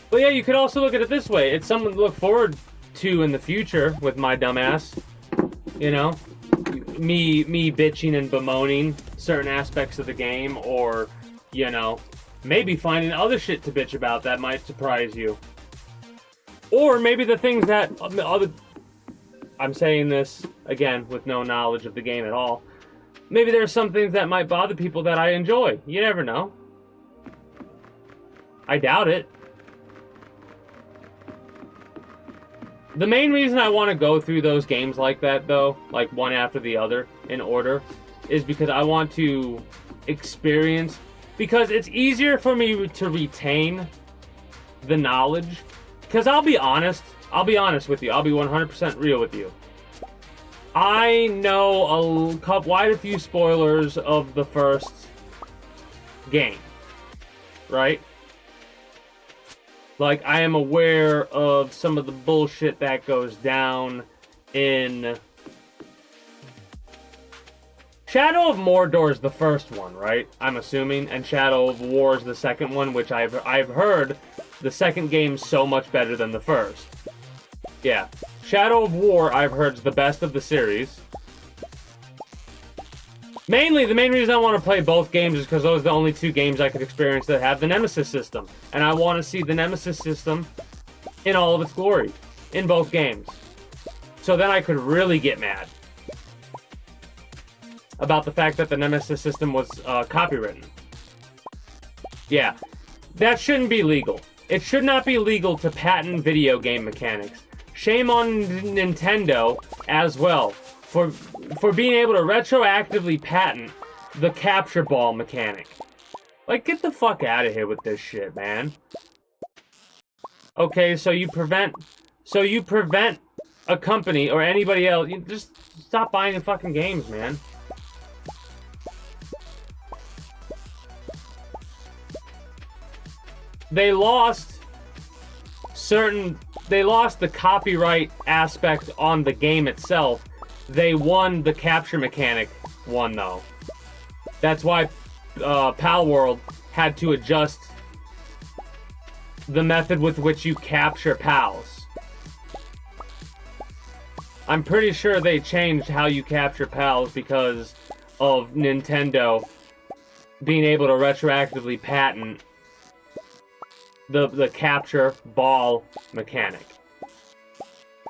[SPEAKER 1] But yeah, you could also look at it this way. It's something to look forward to in the future with my dumbass. You know? Me bitching and bemoaning certain aspects of the game, or, you know, maybe finding other shit to bitch about that might surprise you. Or maybe the things that I'm saying this, again, with no knowledge of the game at all. Maybe there's some things that might bother people that I enjoy. You never know. I doubt it. The main reason I want to go through those games like that, though, like one after the other, in order, is because I want to experience... Because it's easier for me to retain the knowledge. Because I'll be honest with you. I'll be 100% real with you. I know quite a few spoilers of the first game. Right? Like, I am aware of some of the bullshit that goes down in... Shadow of Mordor is the first one, right? I'm assuming. And Shadow of War is the second one, which I've heard the second game's so much better than the first. Yeah. Shadow of War, I've heard, is the best of the series. Mainly, the main reason I want to play both games is because those are the only two games I could experience that have the Nemesis system. And I want to see the Nemesis system in all of its glory. In both games. So then I could really get mad about the fact that the Nemesis system was copywritten. Yeah. That shouldn't be legal. It should not be legal to patent video game mechanics. Shame on Nintendo as well for being able to retroactively patent the capture ball mechanic. Like, get the fuck out of here with this shit, man. Okay, so you prevent a company or anybody else. You just stop buying the fucking games, man. They lost the copyright aspect on the game itself. They won the capture mechanic one, though. That's why Pal World had to adjust the method with which you capture pals. I'm pretty sure they changed how you capture pals because of Nintendo being able to retroactively patent the capture ball mechanic.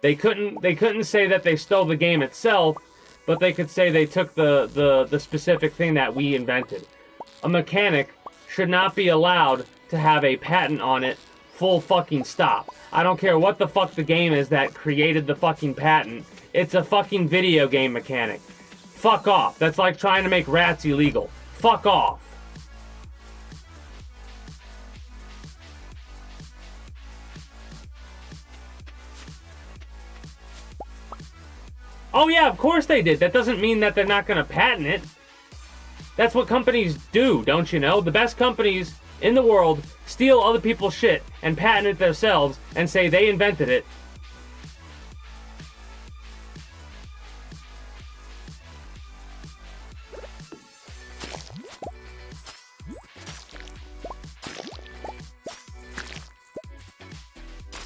[SPEAKER 1] They couldn't say that they stole the game itself but they could say they took the specific thing that we invented. A mechanic should not be allowed to have a patent on it, full fucking stop. I don't care what the fuck the game is that created the fucking patent. It's a fucking video game mechanic. Fuck off. That's like trying to make rats illegal. Fuck off. Oh yeah, of course they did. That doesn't mean that they're not gonna patent it. That's what companies do, don't you know? The best companies in the world steal other people's shit and patent it themselves and say they invented it.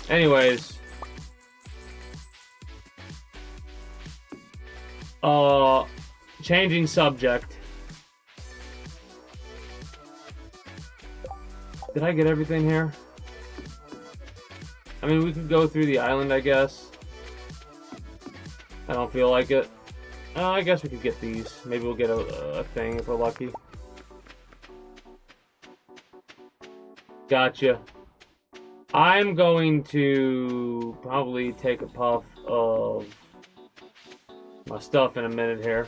[SPEAKER 1] Anyways. Changing subject. Did I get everything here? I mean, we could go through the island, I guess. I don't feel like it. I guess we could get these. Maybe we'll get a thing if we're lucky. Gotcha. I'm going to probably take a puff of my stuff in a minute here.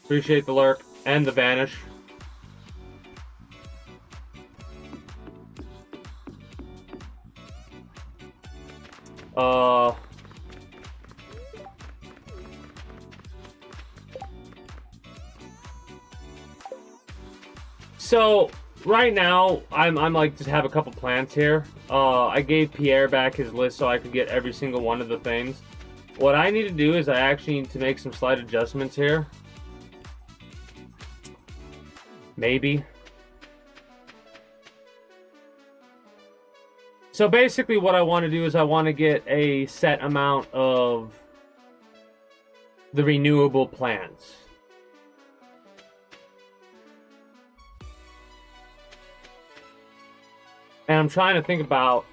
[SPEAKER 1] Appreciate the lurk and the vanish. So right now I'm like just have a couple plants here. I gave Pierre back his list so I could get every single one of the things. What I need to do is I actually need to make some slight adjustments here. Maybe. So basically what I want to do is I want to get a set amount of the renewable plants. And I'm trying to think about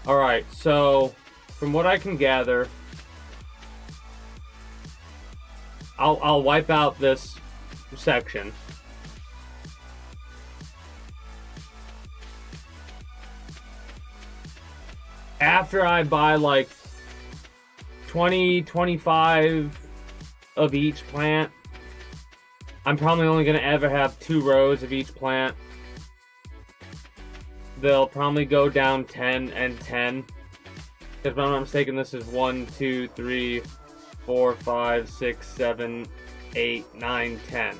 [SPEAKER 1] Alright, so from what I can gather, I'll wipe out this section. After I buy like 20, 25 of each plant, I'm probably only going to ever have 2 rows of each plant. They'll probably go down 10 and 10. If I'm not mistaken, this is 1, 2, 3, 4, 5, 6, 7, 8, 9, 10.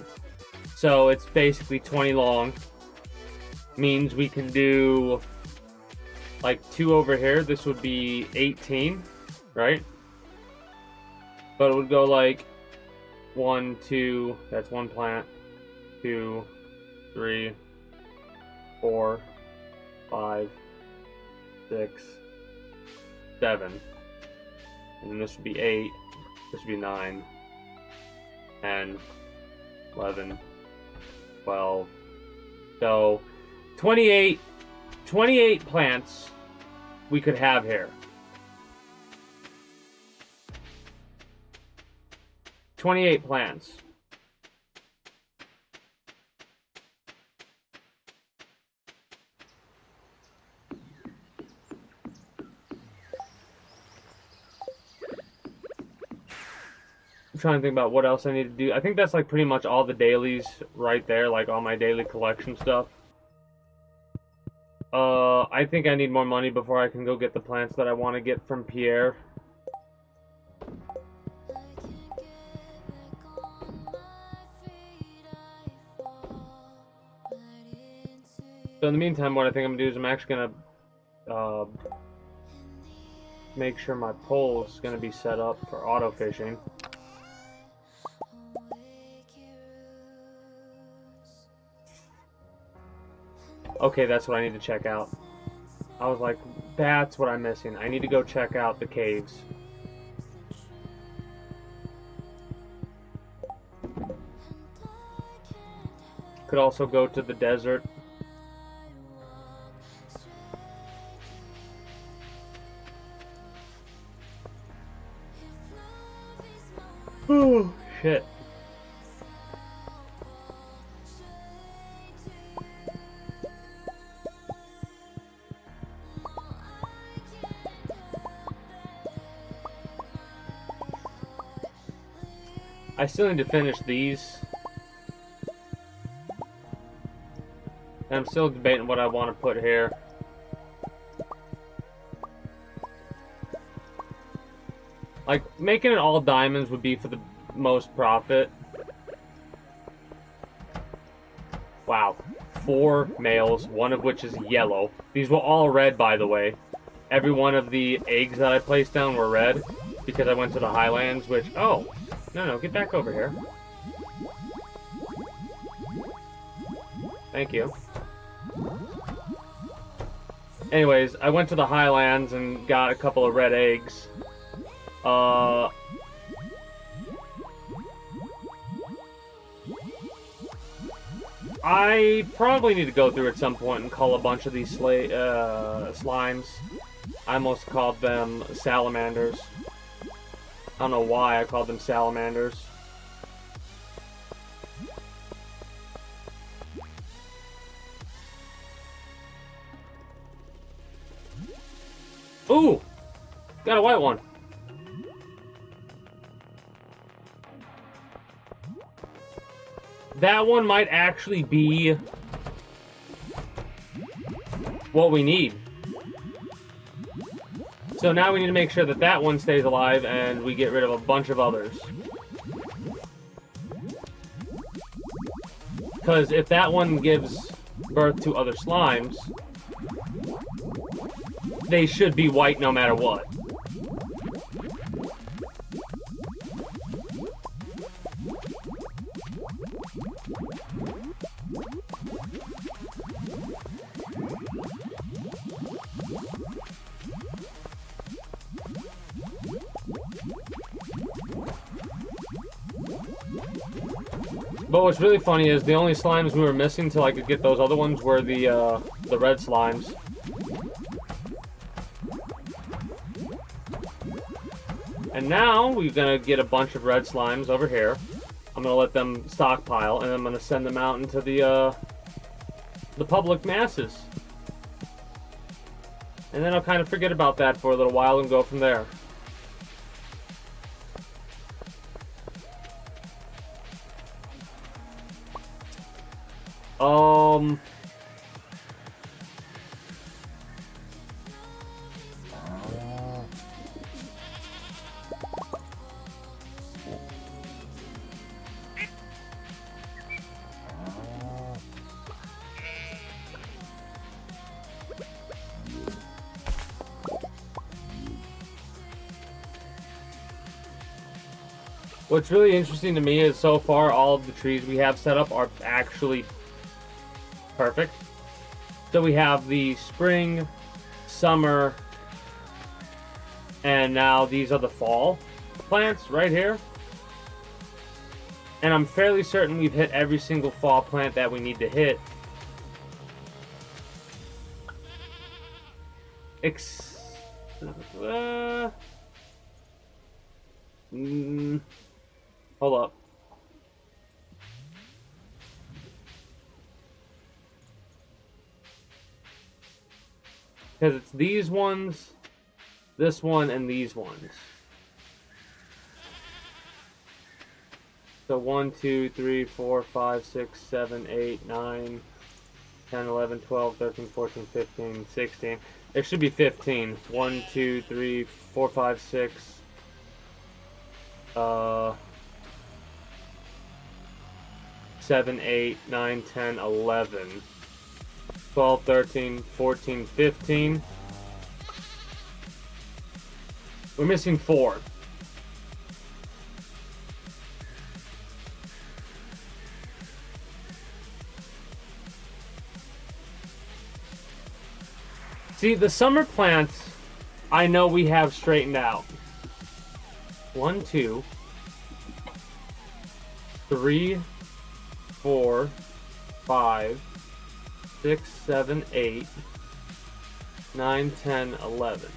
[SPEAKER 1] So it's basically 20 long. Means we can do like 2 over here. This would be 18, right? But it would go like 1, 2, that's 1 plant, 2, 3, 4, 5, 6, 7. And then this would be 8. This would be 9, 10, 11, 12. So 28 plants we could have here. 28 plants. I'm trying to think about what else I need to do. I think that's like pretty much all the dailies right there, like all my daily collection stuff. I think I need more money before I can go get the plants that I want to get from Pierre. So in the meantime, what I think I'm gonna do is I'm actually gonna make sure my pole is gonna be set up for auto fishing. Okay, that's what I need to check out. I was like, that's what I'm missing. I need to go check out the caves. Could also go to the desert. Oh, shit. I still need to finish these. And I'm still debating what I want to put here. Like, making it all diamonds would be for the most profit. Wow. 4 males, one of which is yellow. These were all red, by the way. Every one of the eggs that I placed down were red. Because I went to the highlands, which... Oh! No, get back over here. Thank you. Anyways, I went to the highlands and got a couple of red eggs. I probably need to go through at some point and cull a bunch of these slimes. I almost called them salamanders. I don't know why I called them salamanders. Ooh! Got a white one. That one might actually be what we need. So now we need to make sure that that one stays alive and we get rid of a bunch of others. Because if that one gives birth to other slimes, they should be white no matter what. But what's really funny is the only slimes we were missing till I could get those other ones were the red slimes. And now we're gonna get a bunch of red slimes over here. I'm gonna let them stockpile, and I'm gonna send them out into the public masses. And then I'll kind of forget about that for a little while and go from there. What's really interesting to me is so far all of the trees we have set up are actually perfect. So we have the spring, summer, and now these are the fall plants right here. And I'm fairly certain we've hit every single fall plant that we need to hit. Hold up. Because it's these ones, this one, and these ones. So 1, 2, 3, 4, 5, 6, 7, 8, 9, 10, 11, 12, 13, 14, 15, 16. There should be 15. 1, 2, 3, 4, 5, 6. 7, 8, 9, 10, 11. 12, 13, 14, 15. We're missing 4. See, the summer plants, I know we have straightened out. 1, 2, 3, 4, 5, 6, 7, 8, 9, 10, 11.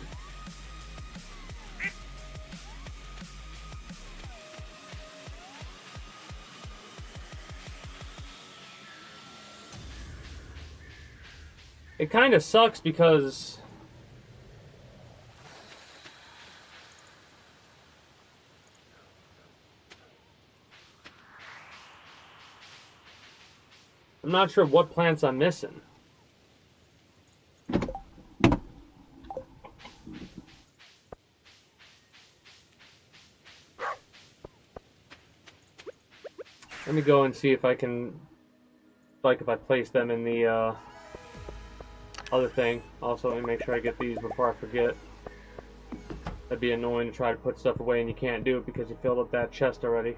[SPEAKER 1] It kind of sucks because I'm not sure what plants I'm missing. Let me go and see if I can, like, if I place them in the other thing. Also, let me make sure I get these before I forget. That'd be annoying to try to put stuff away and you can't do it because you filled up that chest already.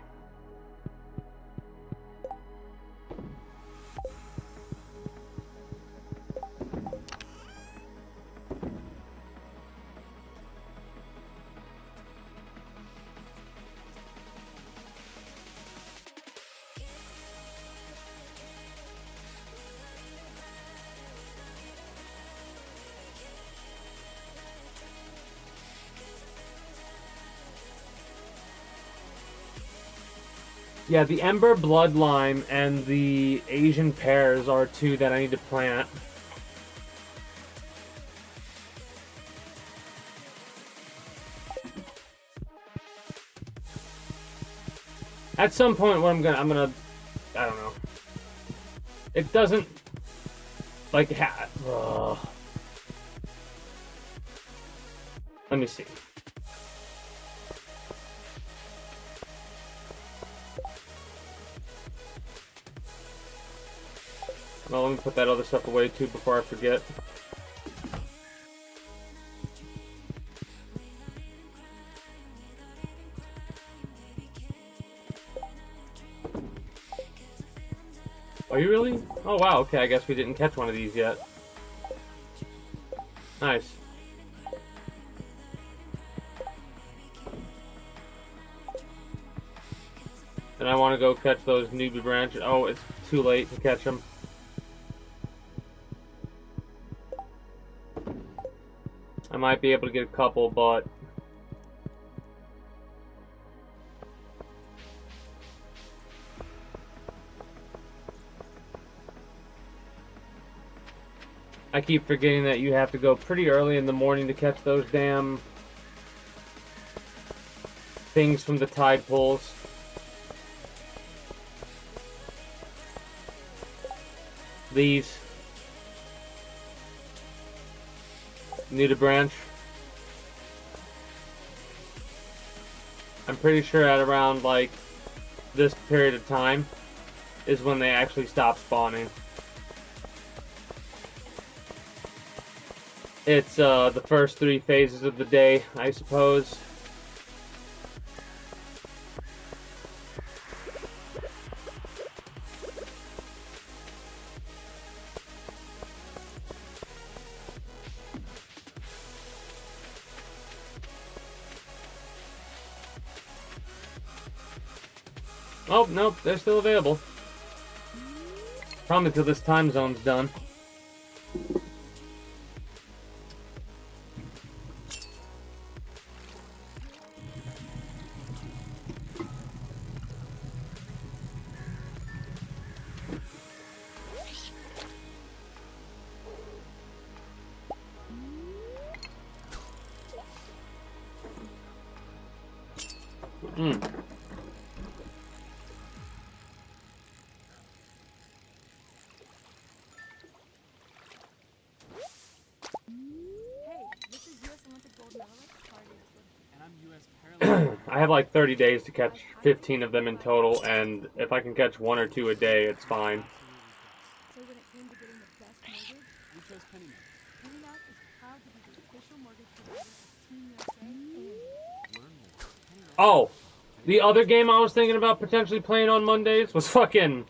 [SPEAKER 1] Yeah, the Ember Blood Lime and the Asian Pears are two that I need to plant. At some point, what I'm gonna, I don't know. It doesn't, like, let me see. Well, let me put that other stuff away too before I forget. Are you really? Oh wow, okay, I guess we didn't catch one of these yet. Nice. And I want to go catch those newbie branches. Oh, it's too late to catch them. I might be able to get a couple, but I keep forgetting that you have to go pretty early in the morning to catch those damn things from the tide pools. These. New to branch. I'm pretty sure at around like this period of time is when they actually stop spawning. It's the first 3 phases of the day, I suppose. Oh, nope, they're still available. Probably until this time zone's done. I have like 30 days to catch 15 of them in total, and if I can catch 1 or 2 a day, it's fine.
[SPEAKER 3] So when it came to getting the best mortgage, we chose PennyMac. PennyMac is proud to be the official mortgage provider of Team USA and
[SPEAKER 1] Oh, the other game I was thinking about potentially playing on Mondays was fucking,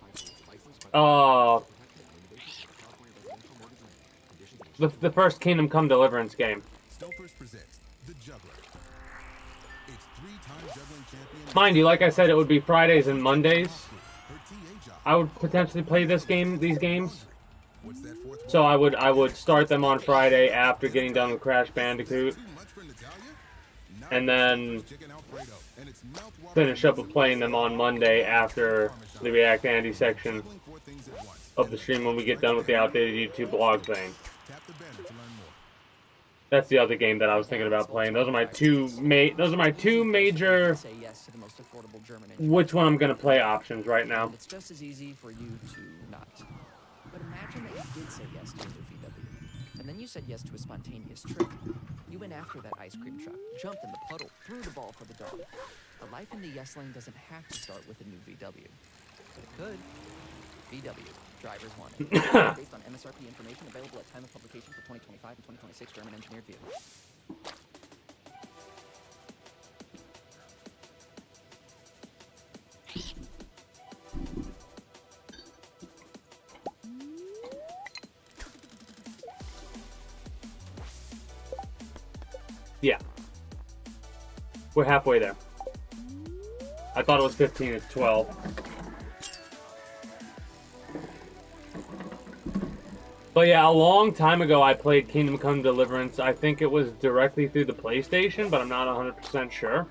[SPEAKER 1] the first Kingdom Come Deliverance game.
[SPEAKER 8] Stouffer's presents The Juggler. It's three-time juggling champion.
[SPEAKER 1] Mind you, like I said, it would be Fridays and Mondays.
[SPEAKER 8] Her TA job.
[SPEAKER 1] I would potentially play these games.
[SPEAKER 8] What's that fourth
[SPEAKER 1] So I would start them on Friday after getting done with Crash Bandicoot,
[SPEAKER 8] Too much for Natalia?
[SPEAKER 1] and then
[SPEAKER 8] Chicken Alfredo, and it's mouth-watering
[SPEAKER 1] finish up with playing them on Monday after the React Andy section
[SPEAKER 8] juggling four things at once.
[SPEAKER 1] of the stream when we get done with the outdated YouTube blog thing.
[SPEAKER 8] Tap the banner to learn more.
[SPEAKER 1] That's the other game that I was thinking about playing. Those are my two major
[SPEAKER 12] Say yes to the most affordable German engine.
[SPEAKER 1] which one I'm gonna play options right now.
[SPEAKER 12] It's just as easy for you to not. But imagine that you did say yes to a new VW, and then you said yes to a spontaneous trip. You went after that ice cream truck, jumped in the puddle, threw the ball for the dog. A life in the yes lane doesn't have to start with a new VW, but it could. VW, drivers wanted. Based on MSRP information available at time of publication for 2025 and 2026 German engineered vehicles.
[SPEAKER 1] Yeah. We're halfway there. I thought it was 15, it's 12. But yeah, a long time ago I played Kingdom Come Deliverance. I think it was directly through the PlayStation, but I'm not 100% sure.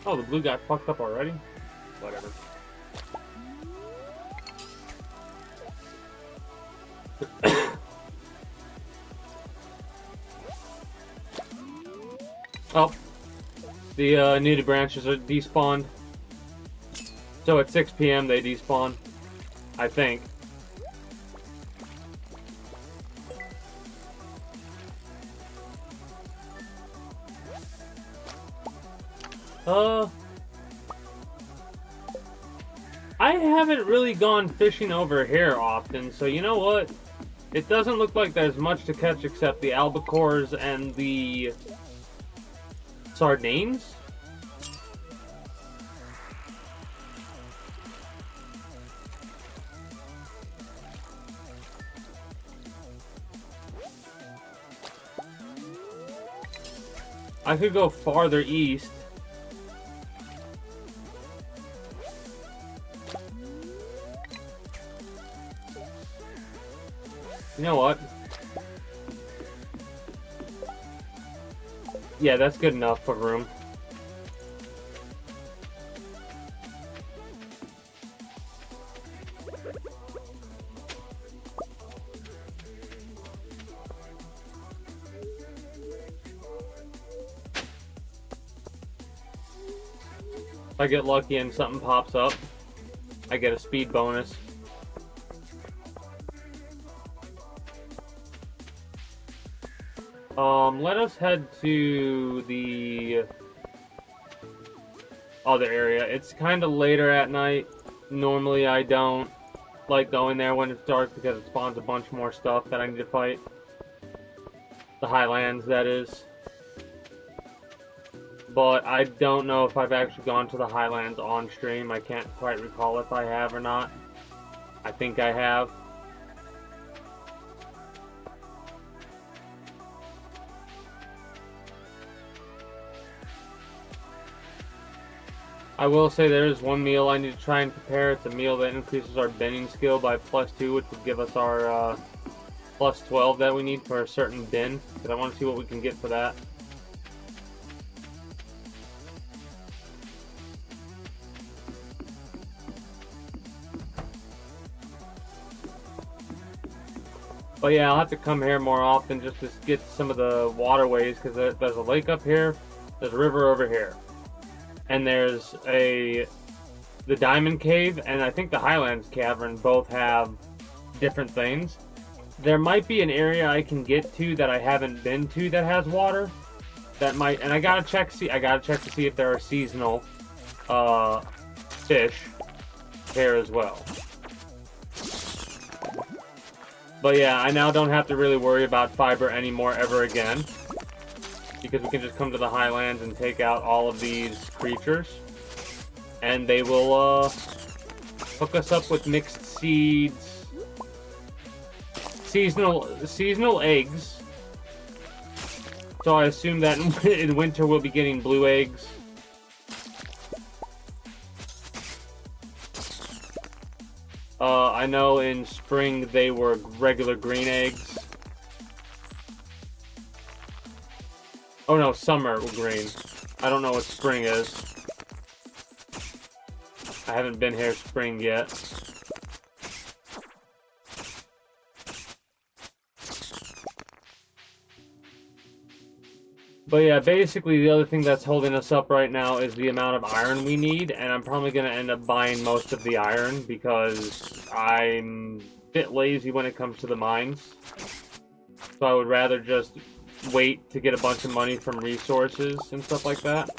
[SPEAKER 1] Oh, the blue got fucked up already? Whatever. Oh. The nudity branches are despawned. So at 6 PM they despawn. I think. I haven't really gone fishing over here often, so you know what? It doesn't look like there's much to catch except the albacores and the sardines. I could go farther east. You know what? Yeah, that's good enough for room. If I get lucky and something pops up, I get a speed bonus. Let us head to the other area. It's kind of later at night. Normally I don't like going there when it's dark because it spawns a bunch more stuff that I need to fight. The Highlands, that is. But I don't know if I've actually gone to the Highlands on stream. I can't quite recall if I have or not. I think I have. I will say there is one meal I need to try and prepare. It's a meal that increases our bending skill by +2, which would give us our +12 that we need for a certain bin. Because I want to see what we can get for that. But yeah, I'll have to come here more often just to get some of the waterways, because there's a lake up here, there's a river over here. And there's the Diamond Cave, and I think the Highlands Cavern both have different things. There might be an area I can get to that I haven't been to that has water. That might, and I gotta check to see if there are seasonal fish. repair as well. But yeah, I now don't have to really worry about fiber anymore ever again, because we can just come to the highlands and take out all of these creatures, and they will hook us up with mixed seeds, seasonal eggs. So I assume that in winter we'll be getting blue eggs. I know in spring they were regular green eggs. Oh no, summer green. I don't know what spring is. I haven't been here spring yet. But yeah, basically the other thing that's holding us up right now is the amount of iron we need, and I'm probably going to end up buying most of the iron because I'm a bit lazy when it comes to the mines. So I would rather just wait to get a bunch of money from resources and stuff like that.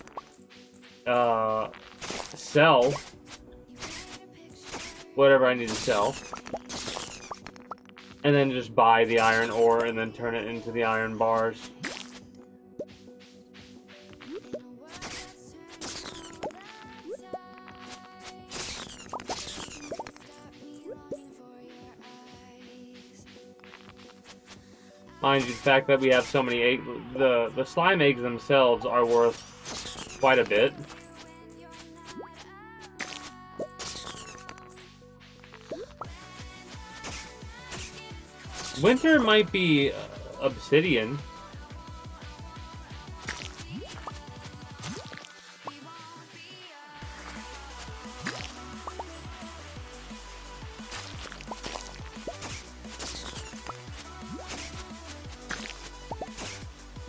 [SPEAKER 1] Sell whatever I need to sell. And then just buy the iron ore and then turn it into the iron bars. Mind you, the fact that we have so many eggs, the slime eggs themselves are worth quite a bit. Winter might be obsidian.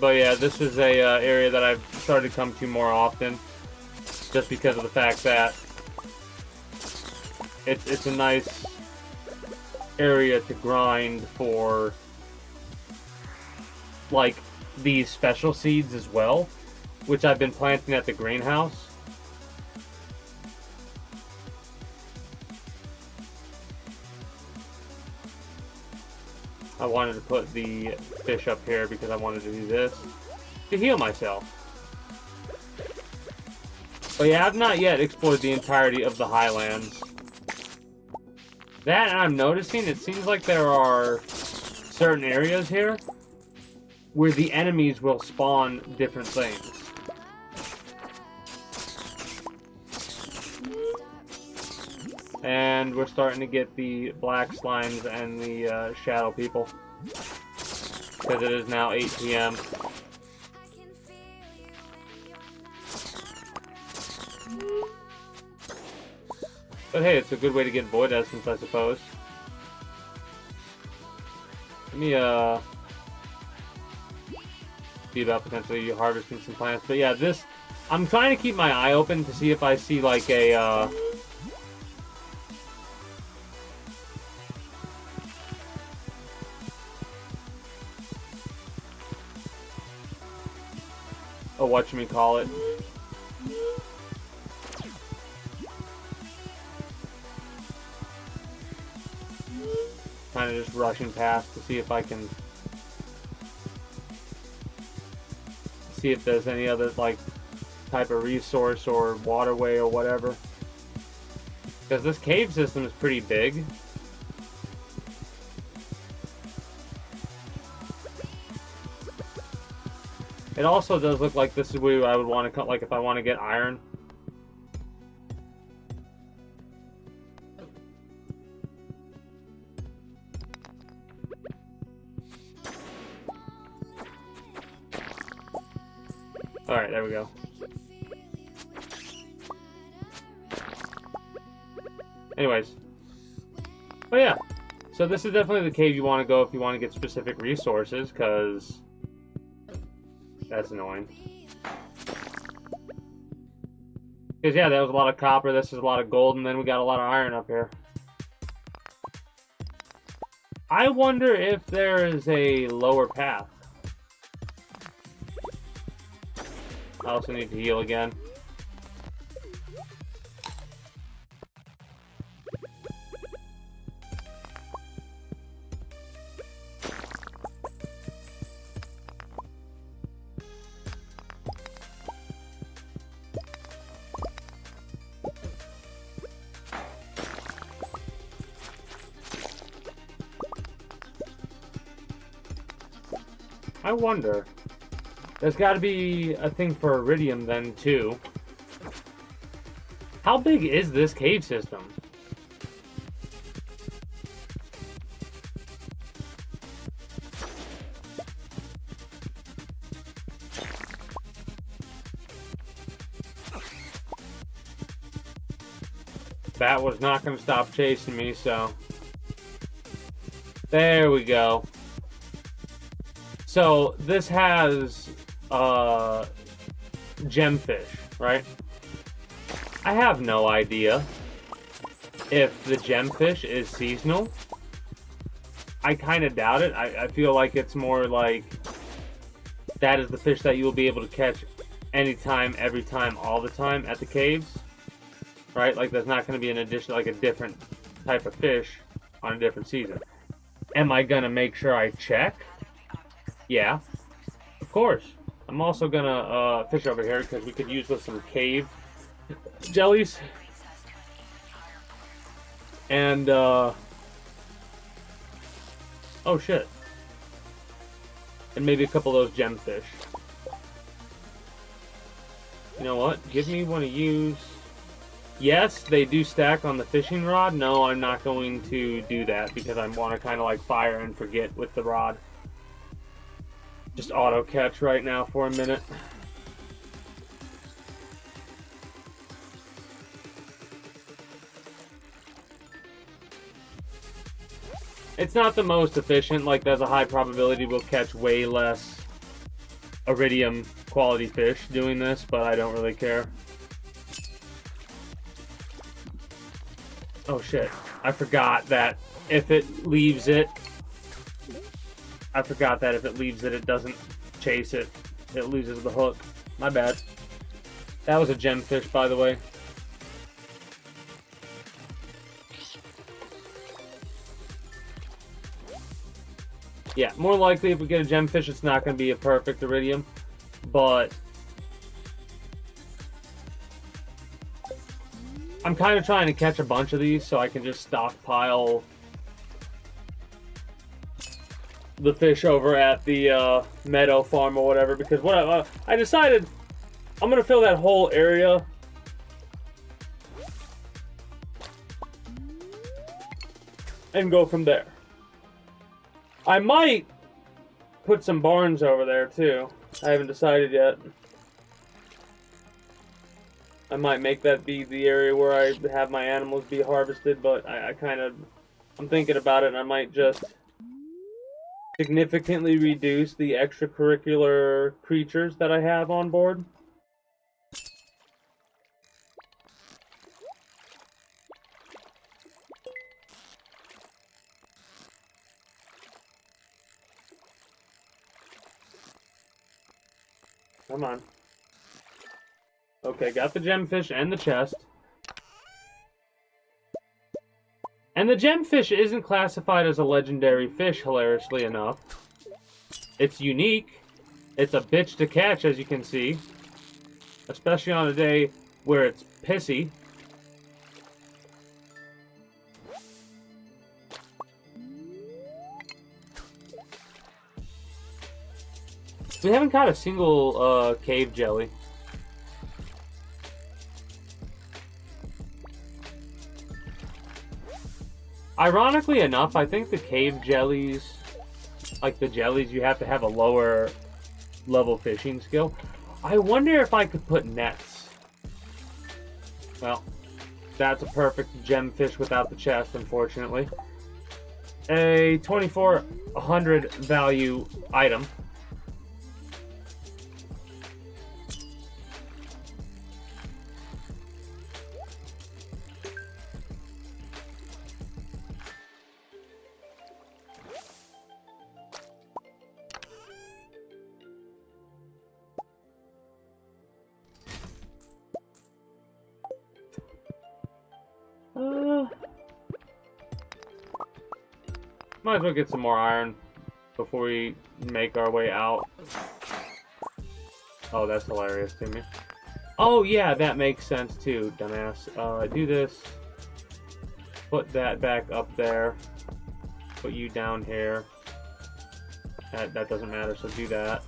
[SPEAKER 1] But yeah, this is a area that I've started to come to more often, just because of the fact that it's a nice area to grind for, like, these special seeds as well, which I've been planting at the greenhouse. I wanted to put the fish up here because I wanted to do this to heal myself. But yeah, I've not yet explored the entirety of the highlands. That, and I'm noticing, it seems like there are certain areas here where the enemies will spawn different things. And we're starting to get the black slimes and the shadow people. Because it is now 8 p.m. But hey, it's a good way to get void essence, I suppose. Let me see about potentially harvesting some plants. But yeah, this, I'm trying to keep my eye open to see if I see like a whatchamacallit. Kind of just rushing past to see if I can see if there's any other like type of resource or waterway or whatever. Because this cave system is pretty big. It also does look like this is where I would want to cut, like if I want to get iron. Alright, there we go. Anyways. Oh yeah. So this is definitely the cave you want to go if you want to get specific resources, because that's annoying. Because yeah, that was a lot of copper, this is a lot of gold, and then we got a lot of iron up here. I wonder if there is a lower path. I also need to heal again. I wonder. There's got to be a thing for iridium then, too. How big is this cave system? That was not going to stop chasing me, so... There we go. So, this has, gemfish, right? I have no idea if the gemfish is seasonal. I kind of doubt it. I feel like it's more like that is the fish that you will be able to catch anytime, every time, all the time at the caves. Right? Like, there's not going to be an addition, like a different type of fish on a different season. Am I going to make sure I check? Yeah, of course. I'm also going to fish over here because we could use with some cave jellies. And, oh shit. And maybe a couple of those gemfish. You know what? Give me one of yous. Yes, they do stack on the fishing rod. No, I'm not going to do that because I want to kind of like fire and forget with the rod. Just auto catch right now for a minute. It's not the most efficient, like there's a high probability we'll catch way less iridium quality fish doing this, but I don't really care. Oh shit, I forgot that if it leaves it, it doesn't chase it. It loses the hook. My bad. That was a gemfish, by the way. Yeah, more likely if we get a gemfish, it's not going to be a perfect iridium, but I'm kind of trying to catch a bunch of these so I can just stockpile the fish over at the meadow farm or whatever, because what I decided I'm going to fill that whole area and go from there. I might put some barns over there too. I haven't decided yet. I might make that be the area where I have my animals be harvested, but I'm thinking about it, and I might just significantly reduce the extracurricular creatures that I have on board. Come on. Okay, got the gemfish and the chest. And the gemfish isn't classified as a legendary fish, hilariously enough. It's unique. It's a bitch to catch, as you can see. Especially on a day where it's pissy. We haven't caught a single cave jelly. Ironically enough, I think the cave jellies, like the jellies, you have to have a lower level fishing skill. I wonder if I could put nets. Well, that's a perfect gem fish without the chest, unfortunately. A 2400 value item. Might as well get some more iron before we make our way out. Oh, that's hilarious to me. Oh, yeah, that makes sense too, dumbass. Do this. Put that back up there. Put you down here. That doesn't matter, so do that.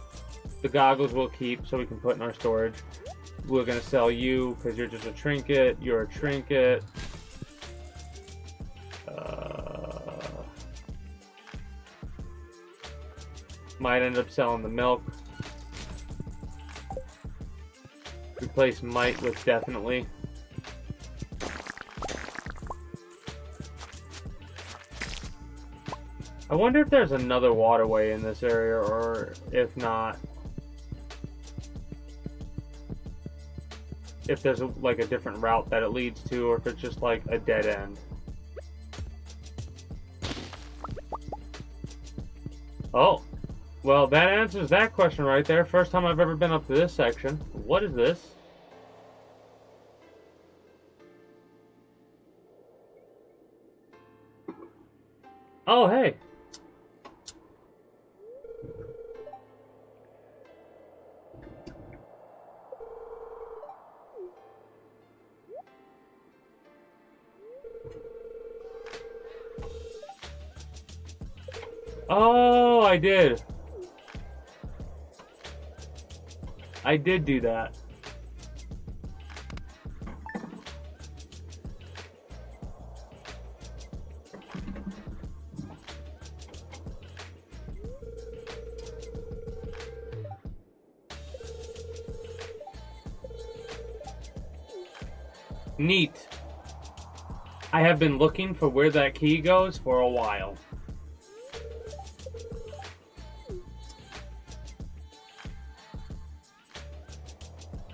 [SPEAKER 1] The goggles we'll keep so we can put in our storage. We're gonna sell you because you're just a trinket. You're a trinket. Might end up selling the milk. Replace might with definitely. I wonder if there's another waterway in this area, or if not, if there's like a different route that it leads to, or if it's just like a dead end. Oh, well, that answers that question right there. First time I've ever been up to this section. What is this? Oh, hey. Oh, I did. I did do that. Neat. I have been looking for where that key goes for a while.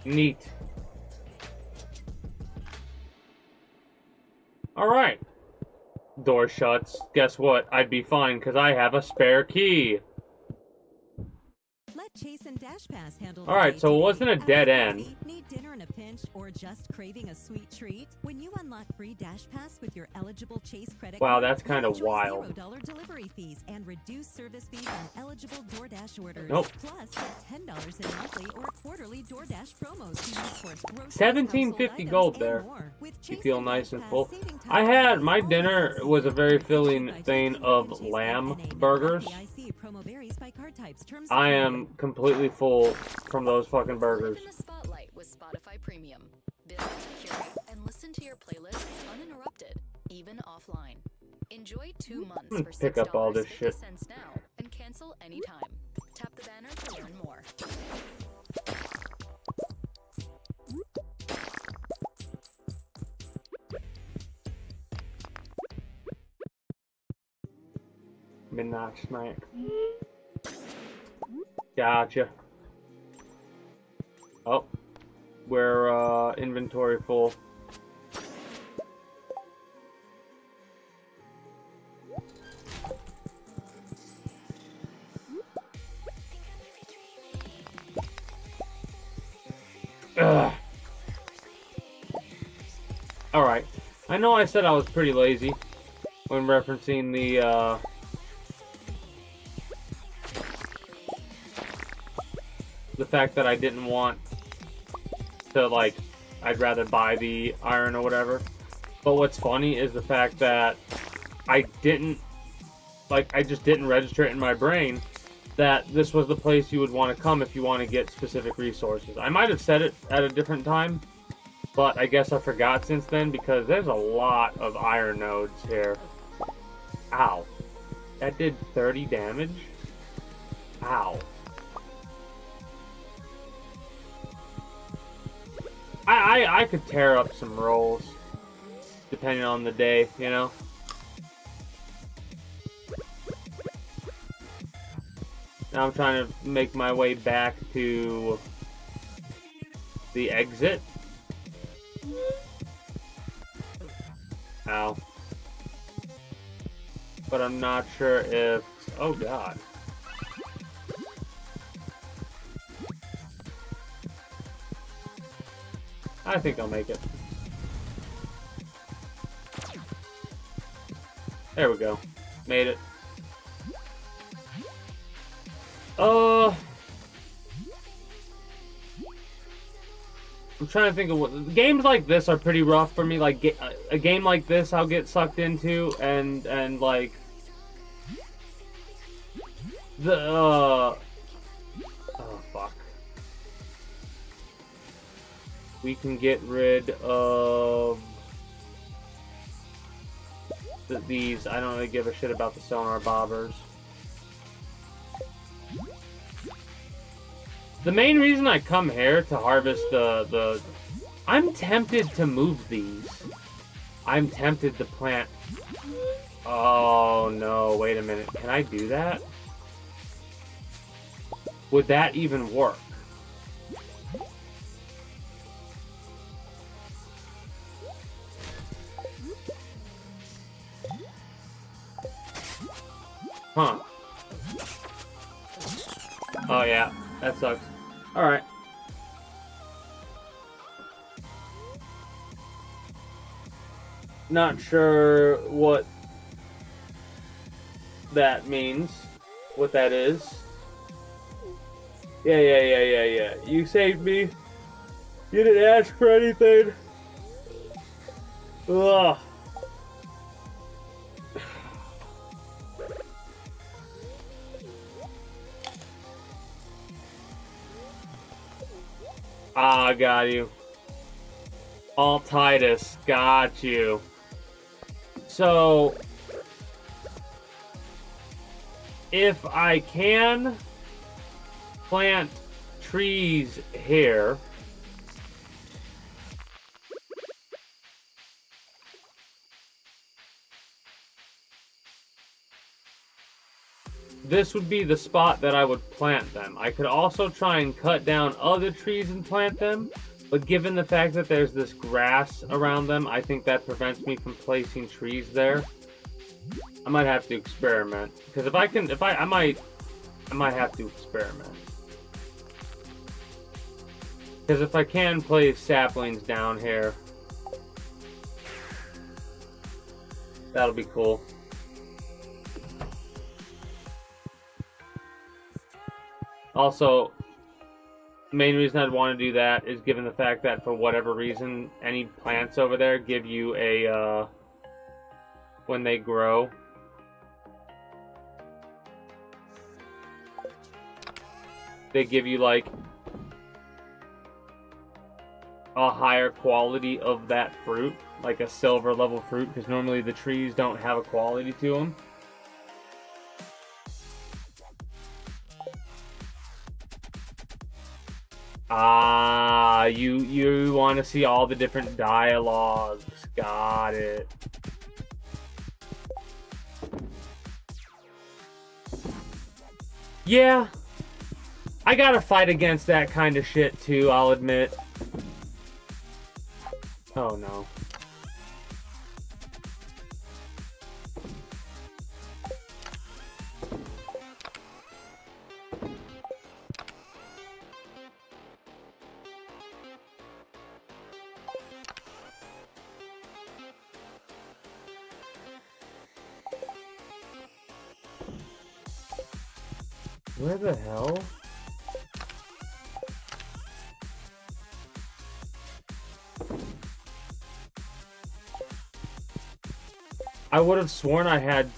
[SPEAKER 1] Neat. Alright. Door shuts. Guess what? I'd be fine because I have a spare key.
[SPEAKER 13] Let Chase and Dash Pass handle.
[SPEAKER 1] Alright, so it wasn't a dead end.
[SPEAKER 13] Need dinner in a pinch or just craving a sweet treat? When you unlock free Dash Pass with your eligible Chase credit
[SPEAKER 1] Wow,
[SPEAKER 13] card,
[SPEAKER 1] that's kind of
[SPEAKER 13] enjoy
[SPEAKER 1] wild.
[SPEAKER 13] $0 delivery fees and reduced service fees on eligible DoorDash orders.
[SPEAKER 1] Nope.
[SPEAKER 13] Plus, get $10 in monthly or quarterly DoorDash promos to use towards groceries,
[SPEAKER 1] 1750
[SPEAKER 13] household
[SPEAKER 1] gold
[SPEAKER 13] items,
[SPEAKER 1] there.
[SPEAKER 13] and more. With
[SPEAKER 1] You
[SPEAKER 13] Chase
[SPEAKER 1] feel
[SPEAKER 13] and
[SPEAKER 1] nice
[SPEAKER 13] Dash
[SPEAKER 1] and
[SPEAKER 13] Pass,
[SPEAKER 1] full.
[SPEAKER 13] saving time
[SPEAKER 1] I had,
[SPEAKER 13] is
[SPEAKER 1] my
[SPEAKER 13] always
[SPEAKER 1] dinner
[SPEAKER 13] easy.
[SPEAKER 1] was a very filling
[SPEAKER 13] By
[SPEAKER 1] thing
[SPEAKER 13] taking
[SPEAKER 1] of
[SPEAKER 13] Chase
[SPEAKER 1] lamb
[SPEAKER 13] NA
[SPEAKER 1] burgers.
[SPEAKER 13] FDIC promo varies by card types. Terms
[SPEAKER 1] I
[SPEAKER 13] apply.
[SPEAKER 1] am completely full from those fucking burgers.
[SPEAKER 14] Live in the spotlight with Spotify Premium. Build, curate, and listen to your playlists uninterrupted, even offline. Enjoy 2 months for
[SPEAKER 1] Pick up all this
[SPEAKER 14] $6.50
[SPEAKER 1] shit.
[SPEAKER 14] now and cancel anytime. Tap the banner to learn more.
[SPEAKER 1] Midnight snack. Gotcha. Oh, we're inventory full. Ugh. Alright. I know I said I was pretty lazy when referencing the fact that I didn't want to, like, I'd rather buy the iron or whatever. But what's funny is the fact that I didn't, like, I just didn't register it in my brain that this was the place you would want to come if you want to get specific resources. I might have said it at a different time, but I guess I forgot since then because there's a lot of iron nodes here. Ow. That did 30 damage? Ow. I could tear up some rolls, depending on the day, you know? Now I'm trying to make my way back to the exit. Ow. But I'm not sure if... Oh, God. I think I'll make it. There we go. Made it. I'm trying to think of what... Games like this are pretty rough for me. Like, a game like this I'll get sucked into, and like... Oh, fuck. We can get rid of these. I don't really give a shit about the sonar bobbers. The main reason I come here to harvest the I'm tempted to move these. I'm tempted to plant. Oh no, wait a minute. Can I do that? Would that even work? Huh. Oh yeah, that sucks. Alright. Not sure what that means. What that is. Yeah. You saved me. You didn't ask for anything. Ugh. Ah, got you. All Titus, got you. So, if I can plant trees here, this would be the spot that I would plant them. I could also try and cut down other trees and plant them, but given the fact that there's this grass around them, I think that prevents me from placing trees there. I might have to experiment, because I might have to experiment. Because if I can place saplings down here, that'll be cool. Also, the main reason I'd want to do that is given the fact that for whatever reason, any plants over there give you a, when they grow, they give you like a higher quality of that fruit, like a silver level fruit, because normally the trees don't have a quality to them. Ah, you want to see all the different dialogues. Got it. Yeah. I gotta fight against that kind of shit too, I'll admit. Oh no. Where the hell? I would have sworn I had...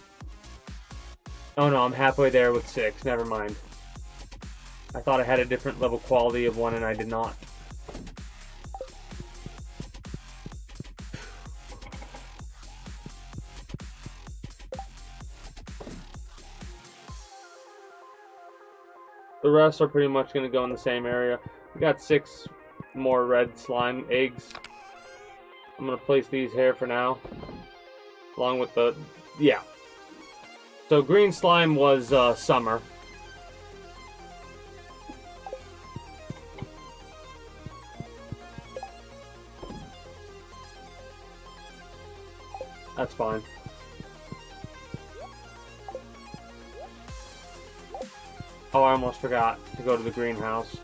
[SPEAKER 1] Oh no, I'm halfway there with 6. Never mind. I thought I had a different level quality of one and I did not. The rest are pretty much going to go in the same area. We got 6 more red slime eggs. I'm going to place these here for now. Along with the... Yeah. So green slime was summer. That's fine. Oh, I almost forgot to go to the greenhouse.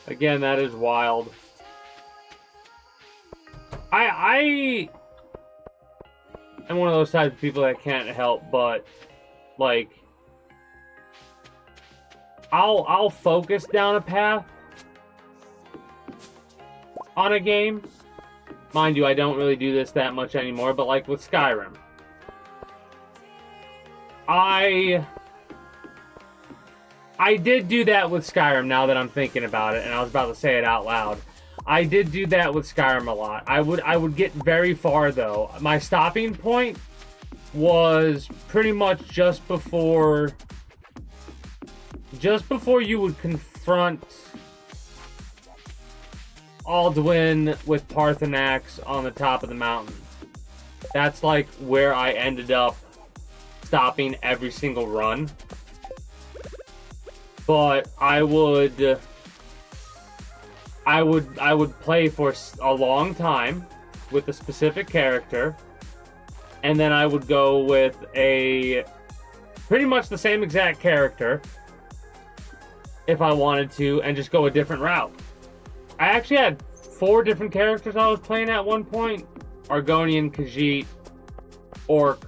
[SPEAKER 1] Again, that is wild. I am one of those types of people that can't help but, like, I'll focus down a path on a game. Mind you, I don't really do this that much anymore, but like with Skyrim. I did do that with Skyrim now that I'm thinking about it, and I was about to say it out loud. I did do that with Skyrim a lot. I would get very far though. My stopping point was pretty much just before you would confront Alduin with Parthenax on the top of the mountain. That's like where I ended up stopping every single run. But I would play for a long time with a specific character, and then I would go with a pretty much the same exact character if I wanted to, and just go a different route. I actually had 4 different characters I was playing at one point. Argonian, Khajiit, Orc.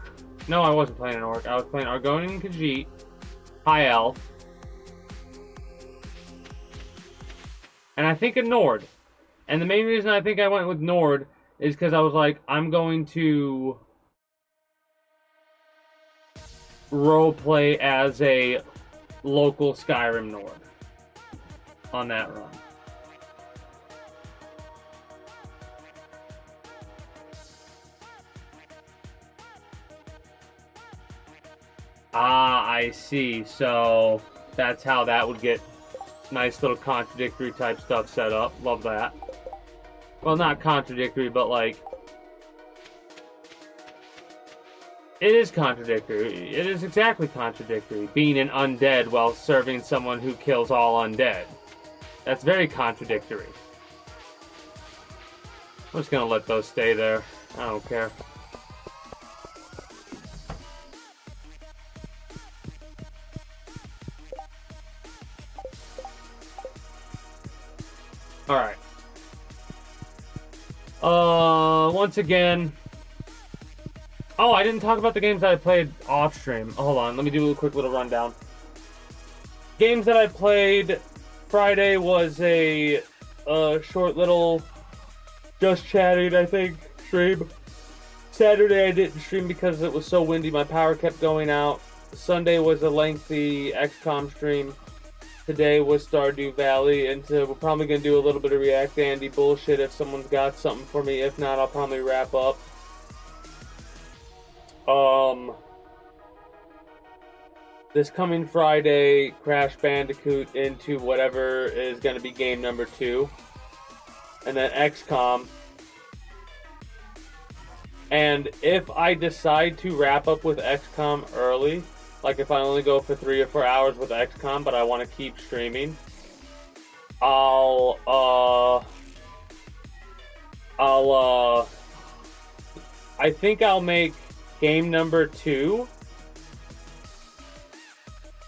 [SPEAKER 1] No, I wasn't playing an Orc. I was playing Argonian, Khajiit, High Elf, and I think a Nord. And the main reason I think I went with Nord is because I was like, I'm going to roleplay as a local Skyrim Nord on that run. Ah, I see. So that's how that would get nice little contradictory type stuff set up. Love that. Well, not contradictory, but like, it is contradictory. It is exactly contradictory. Being an undead while serving someone who kills all undead. That's very contradictory. I'm just gonna let those stay there. I don't care. Alright. Once again... Oh, I didn't talk about the games that I played off stream. Hold on, let me do a quick little rundown. Games that I played... Friday was a short little just chatting, I think, stream. Saturday I didn't stream because it was so windy, my power kept going out. Sunday was a lengthy XCOM stream. Today was Stardew Valley, and we're probably going to do a little bit of React Andy bullshit if someone's got something for me. If not, I'll probably wrap up. This coming Friday, Crash Bandicoot into whatever is going to be game number 2. And then XCOM. And if I decide to wrap up with XCOM early, like if I only go for 3 or 4 hours with XCOM, but I want to keep streaming, I think I'll make game number 2,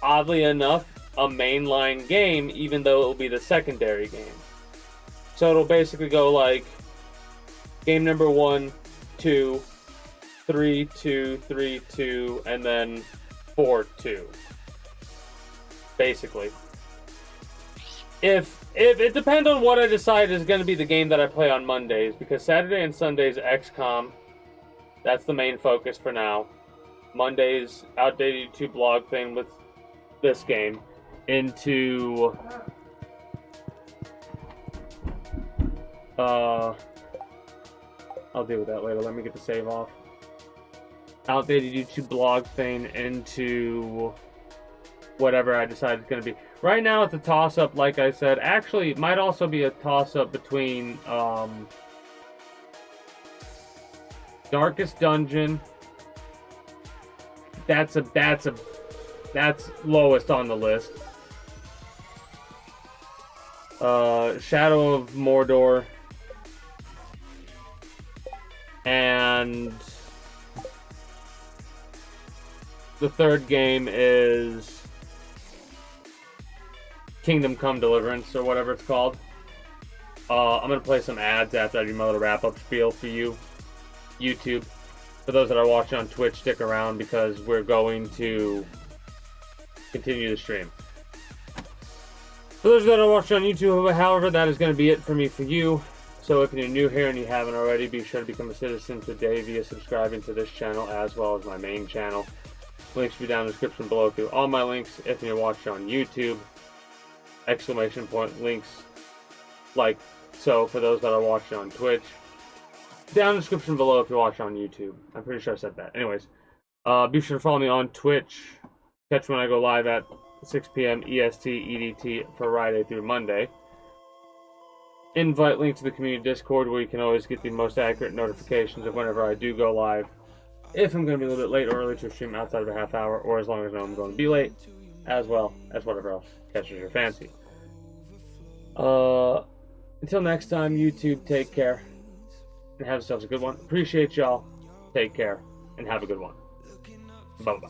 [SPEAKER 1] oddly enough, a mainline game, even though it will be the secondary game. So it'll basically go like game number 1, 2, 3, 2, 3, 2, and then 4, 2. Basically. If it depends on what I decide is going to be the game that I play on Mondays, because Saturday and Sundays XCOM, that's the main focus for now. Mondays, outdated YouTube blog thing with this game into I'll deal with that later. Let me get the save off. Outdated YouTube blog thing into whatever I decide it's going to be. Right now it's a toss-up, like I said. Actually, it might also be a toss-up between Darkest Dungeon. That's lowest on the list. Shadow of Mordor. And the third game is Kingdom Come Deliverance, or whatever it's called. I'm going to play some ads after I do my little wrap-up spiel for you, YouTube. For those that are watching on Twitch, stick around because we're going to continue the stream. For those that are watching on YouTube, however, that is going to be it for me for you. So if you're new here and you haven't already, be sure to become a citizen today via subscribing to this channel as well as my main channel. Links will be down in the description below through all my links. If you're watching on YouTube, exclamation point links like so for those that are watching on Twitch. Down in the description below if you're watching on YouTube. I'm pretty sure I said that. Anyways, be sure to follow me on Twitch. Catch when I go live at 6 p.m. EST, EDT Friday through Monday. Invite link to the community Discord where you can always get the most accurate notifications of whenever I do go live. If I'm going to be a little bit late or early to stream outside of a half hour, or as long as I know I'm going to be late, as well as whatever else catches your fancy. Until next time, YouTube, take care and have yourselves a good one. Appreciate y'all. Take care and have a good one. Bye-bye.